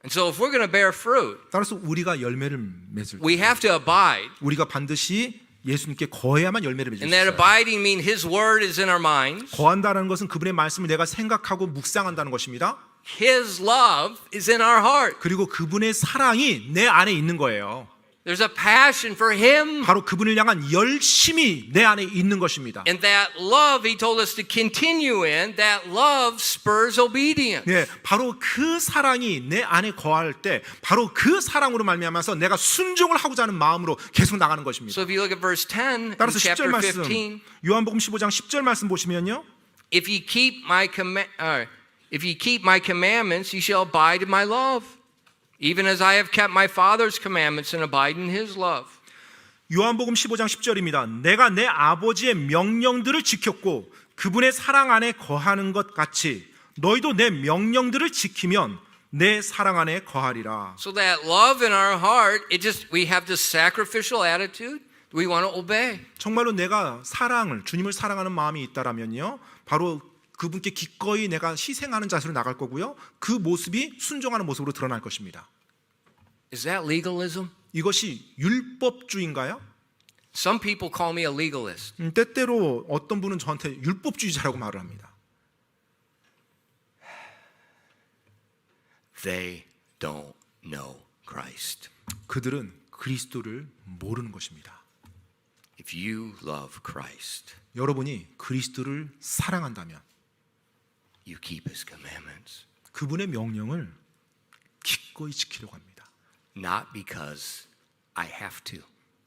And so if we're going to bear fruit, 따라서 우리가 열매를 맺을 때 we have to abide. 우리가 반드시 예수님께 거해야만 열매를 맺을 수 And that 있어요. abiding means His word is in our minds. 거한다는 것은 그분의 말씀을 내가 생각하고 묵상한다는 것입니다. His love is in our heart. 그리고 그분의 사랑이 내 안에 있는 거예요. There's a passion for Him. 바로 그분을 향한 열심이 내 안에 있는 것입니다. And that love, He told us to continue in, that love spurs obedience. 네, 바로 그 사랑이 내 안에 거할 때 바로 그 사랑으로 말미암아서 내가 순종을 하고자 하는 마음으로 계속 나가는 것입니다. So if you look at verse 10 in 따라서 10절 chapter 말씀 15, 요한복음 15장 10절 말씀 보시면요. if ye keep my commandments, ye shall abide in my love, even as I have kept my Father's commandments and abide in His love. 요한복음 15장 10절입니다. 내가 내 아버지의 명령들을 지켰고 그분의 사랑 안에 거하는 것 같이 너희도 내 명령들을 지키면 내 사랑 안에 거하리라. So that love in our heart, we have this sacrificial attitude. We want to obey. 정말로 내가 주님을 사랑하는 마음이 있다라면요. 바로 그분께 기꺼이 내가 희생하는 자세로 나갈 거고요. 그 모습이 순종하는 모습으로 드러날 것입니다. Is that legalism? 이것이 율법주의인가요? Some people call me a legalist. 때때로 어떤 분은 저한테 율법주의자라고 말을 합니다. They don't know Christ. 그들은 그리스도를 모르는 것입니다. If you love Christ, 여러분이 그리스도를 사랑한다면 you keep His commandments. 그분의 명령을 기꺼이 지키려고 합니다. Not because I have to.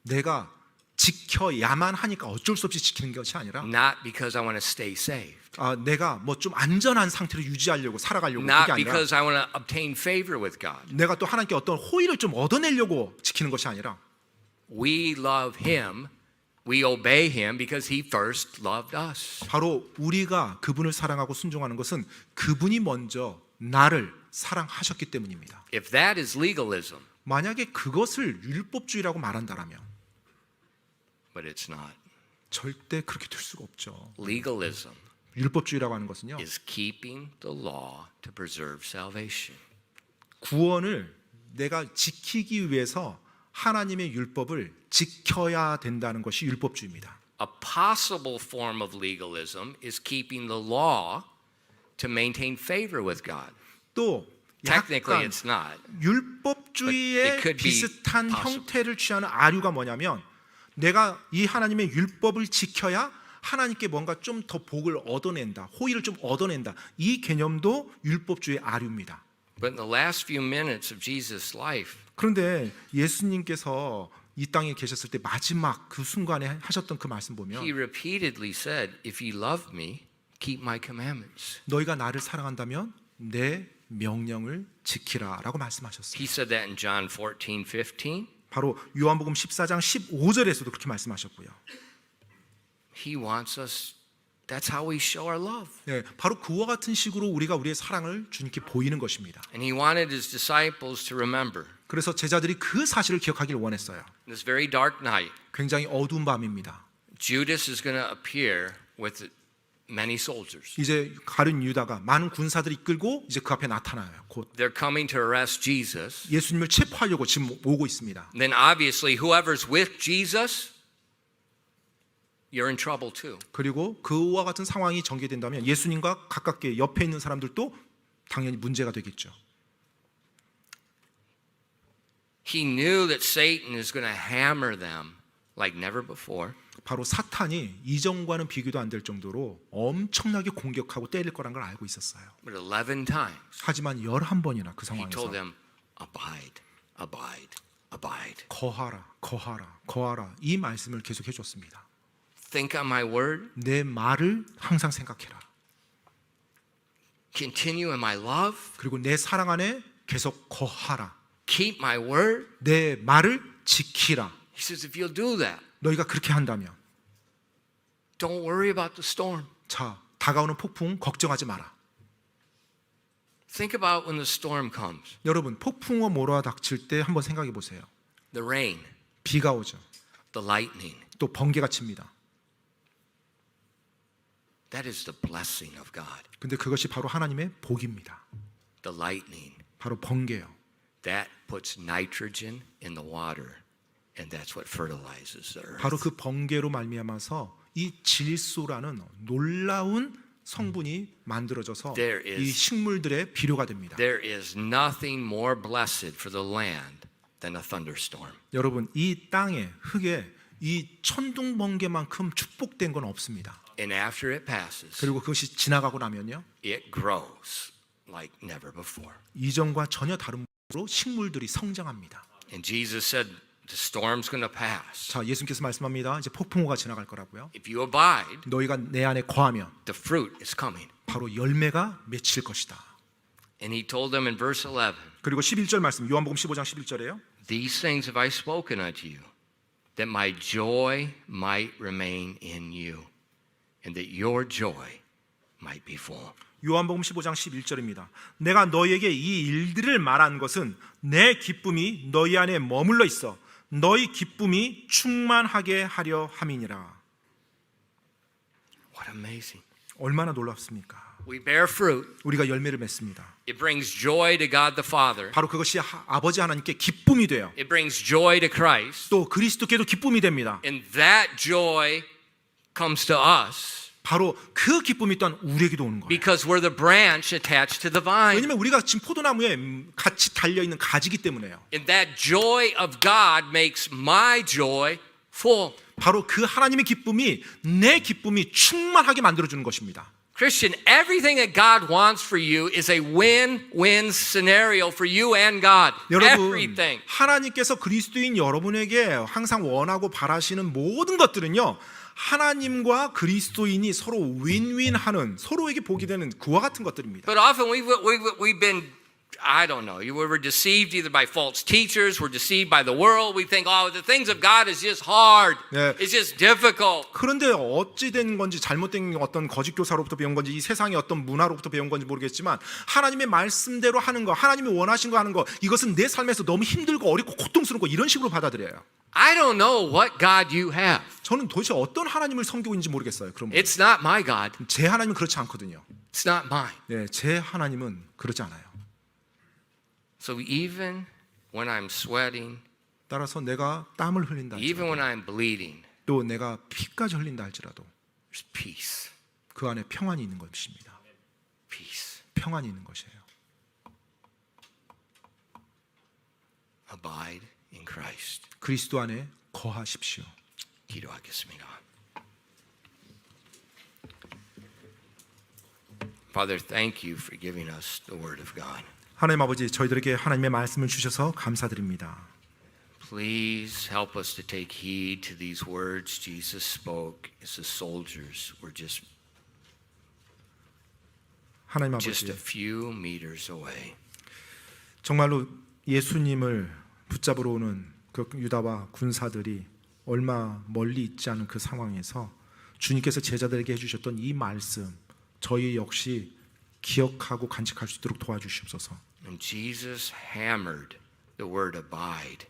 내가 지켜야만 하니까 어쩔 수 없이 지키는 것이 아니라 Not because I want to stay saved. 내가 뭐 좀 안전한 상태로 유지하려고 살아가려고 그게 Not 아니라 because I want to obtain favor with God. 내가 또 하나님께 어떤 호의를 좀 얻어내려고 지키는 것이 아니라 We love Him. We obey Him because He first loved us. 바로 우리가 그분을 사랑하고 순종하는 것은 그분이 먼저 나를 사랑하셨기 때문입니다. If that is legalism, 만약에 그것을 율법주의라고 말한다라면 but it's not. 절대 그렇게 될 수가 없죠. Legalism 율법주의라고 하는 것은요, is keeping the law to preserve salvation. 구원을 내가 지키기 위해서 하나님의 율법을 지켜야 된다는 것이 율법주의입니다. A possible form of legalism is keeping the law to maintain favor with God. 또 Technically, 약간 it's not. But 율법주의에 it could be 비슷한 possible. 형태를 취하는 아류가 뭐냐면 내가 이 하나님의 율법을 지켜야 하나님께 뭔가 좀 더 복을 얻어낸다, 호의를 좀 얻어낸다. 이 개념도 율법주의 아류입니다. But in the last few minutes of Jesus' life, 그런데 예수님께서 이 땅에 계셨을 때 마지막 그 순간에 하셨던 그 말씀 보면 He repeatedly said, "If you love me, keep my commandments." 너희가 나를 사랑한다면 내 명령을 지키라라고 말씀하셨어요. He said that in John 14:15. 바로 요한복음 14장 15절에서도 그렇게 말씀하셨고요. He wants us. That's how we show our love. 네, 바로 그와 같은 식으로 우리가 우리의 사랑을 주님께 보이는 것입니다. And He wanted His disciples to remember. 그래서 제자들이 그 사실을 기억하기를 원했어요. This very dark night, 굉장히 어두운 밤입니다. Judas is going to appear with many soldiers. 이제 가룟 유다가 많은 군사들이 이끌고 이제 그 앞에 나타나요. 곧 They're coming to arrest Jesus. 예수님을 체포하려고 지금 오고 있습니다. Then obviously whoever's with Jesus, you're in trouble too. 그리고 그와 같은 상황이 전개된다면 예수님과 가깝게 옆에 있는 사람들도 당연히 문제가 되겠죠. He knew that Satan is going to hammer them like never before. 바로 사탄이 이전과는 비교도 안 될 정도로 엄청나게 공격하고 때릴 거란 걸 알고 있었어요. But 11 times 하지만 11번이나 그 He told 상황에서 them, abide, abide, abide. 거하라, 거하라, 거하라 이 말씀을 계속 해줬습니다. Think on my word. 내 말을 항상 생각해라. Continue in my love. 그리고 내 사랑 안에 계속 거하라. Keep my word. 내 말을 지키라. He says, if you'll do that, 너희가 그렇게 한다면 don't worry about the storm. 자, 다가오는 폭풍 걱정하지 마라. Think about when the storm comes. 여러분, 폭풍과 몰아닥칠 때 한번 생각해 보세요. The rain, 비가 오죠. the lightning. 또 번개가 칩니다. That is the blessing of God. 근데 그것이 바로 하나님의 복입니다. The lightning, 바로 번개요. that puts nitrogen in the water. And that's what fertilizes the earth. 바로 그 번개로 말미암아서 이 질소라는 놀라운 성분이 만들어져서 There is- 이 식물들의 비료가 됩니다. There is nothing more blessed for the land than a thunderstorm. 여러분, 이 땅에 흙에 이 천둥 번개만큼 축복된 건 없습니다. And after it passes, 그리고 그것이 지나가고 나면요, it grows like never before. 이전과 전혀 다른 모습으로 식물들이 성장합니다. And Jesus said, the storm's going to pass. 자, 예수님께서 말씀합니다. 이제 폭풍우가 지나갈 거라고요. If you abide, 너희가 내 안에 거하면 the fruit is coming. 바로 열매가 맺힐 것이다. And he told them in verse 11, 그리고 11절 말씀, 요한복음 15장 11절에요. these things have I spoken unto you, that my joy might remain in you, and that your joy might be full. 요한복음 15장 11절입니다. 내가 너희에게 이 일들을 말한 것은 내 기쁨이 너희 안에 머물러 있어 너희 기쁨이 충만하게 하려 함이니라. What amazing. 얼마나 놀랍습니까? We bear fruit. 우리가 열매를 맺습니다. It brings joy to God the Father. 바로 그것이 아버지 하나님께 기쁨이 돼요. It brings joy to Christ. 또 그리스도께도 기쁨이 됩니다. And that joy comes to us 바로 그 기쁨이 또한 우리에게도 오는 거예요. because we're the branch attached to the vine. 왜냐하면 우리가 지금 포도나무에 같이 달려있는 가지기 때문에요. And that joy of God makes my joy full. 바로 그 하나님의 기쁨이 내 기쁨이 충만하게 만들어주는 것입니다. Christian, everything that God wants for you is a win-win scenario for you and God. 여러분, Everything. 하나님께서 그리스도인 여러분에게 항상 원하고 바라시는 모든 것들은요, 하나님과 그리스도인이 서로 윈윈하는, 서로에게 복이 되는 그와 같은 것들입니다. But often we've been, I don't know, we were deceived either by false teachers, we're deceived by the world. We think, oh, the things of God is just hard. 네. It's just difficult. 그런데 어찌 된 건지, 잘못된 어떤 거짓 교사로부터 배운 건지, 이 세상의 어떤 문화로부터 배운 건지 모르겠지만, 하나님의 말씀대로 하는 거, 하나님이 원하신 거 하는 거, 이것은 내 삶에서 너무 힘들고 어렵고 고통스럽고 이런 식으로 받아들여요. I don't know what God you have. 저는 도대체 어떤 하나님을 섬기고 있는지 모르겠어요. 그런 분. It's not my God. 제 하나님은 그렇지 않거든요. It's not mine. 네, 제 하나님은 그렇지 않아요. So even when I'm sweating, 따라서 내가 땀을 흘린다 even when 할지라도, I'm bleeding, 또 내가 피까지 흘린다 할지라도 there's peace. 그 안에 평안이 있는 것입니다. Peace. 평안이 있는 것이에요. Abide in Christ. 그리스도 안에 거하십시오. 기도하겠습니다. Father, thank you for giving us the word of God. 하나님 아버지, 저희들에게 하나님의 말씀을 주셔서 감사드립니다. Please help us to take heed to these words Jesus spoke as the soldiers were just 하나님 a 아버지, few meters away. 정말로 예수님을 붙잡으러 오는 그 유다와 군사들이 얼마 멀리 있지 않은 그 상황에서 주님께서 제자들에게 해주셨던 이 말씀, 저희 역시 기억하고 간직할 수 있도록 도와주시옵소서. And Jesus hammered the word abide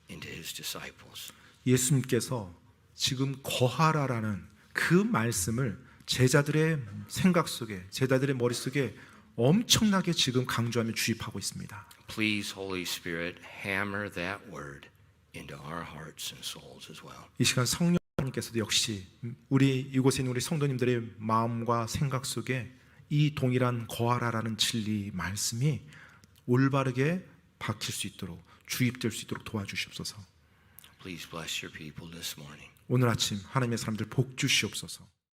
into his disciples. 예수님께서 지금 거하라라는 그 말씀을 제자들의 생각 속에, 제자들의 머릿속에 엄청나게 지금 강조하며 주입하고 있습니다. Please, Holy Spirit, hammer that word into our hearts and souls as well. 이 시간 성령님께서도 역시 우리 이곳에 있는 우리 성도님들의 마음과 생각 속에 이 동일한 거하라라는 진리 말씀이 올바르게 박힐 수 있도록, 주입될 수 있도록 도와주시옵소서. Please bless your people this morning. 오늘 아침 하나님의 사람들 복 주시옵소서.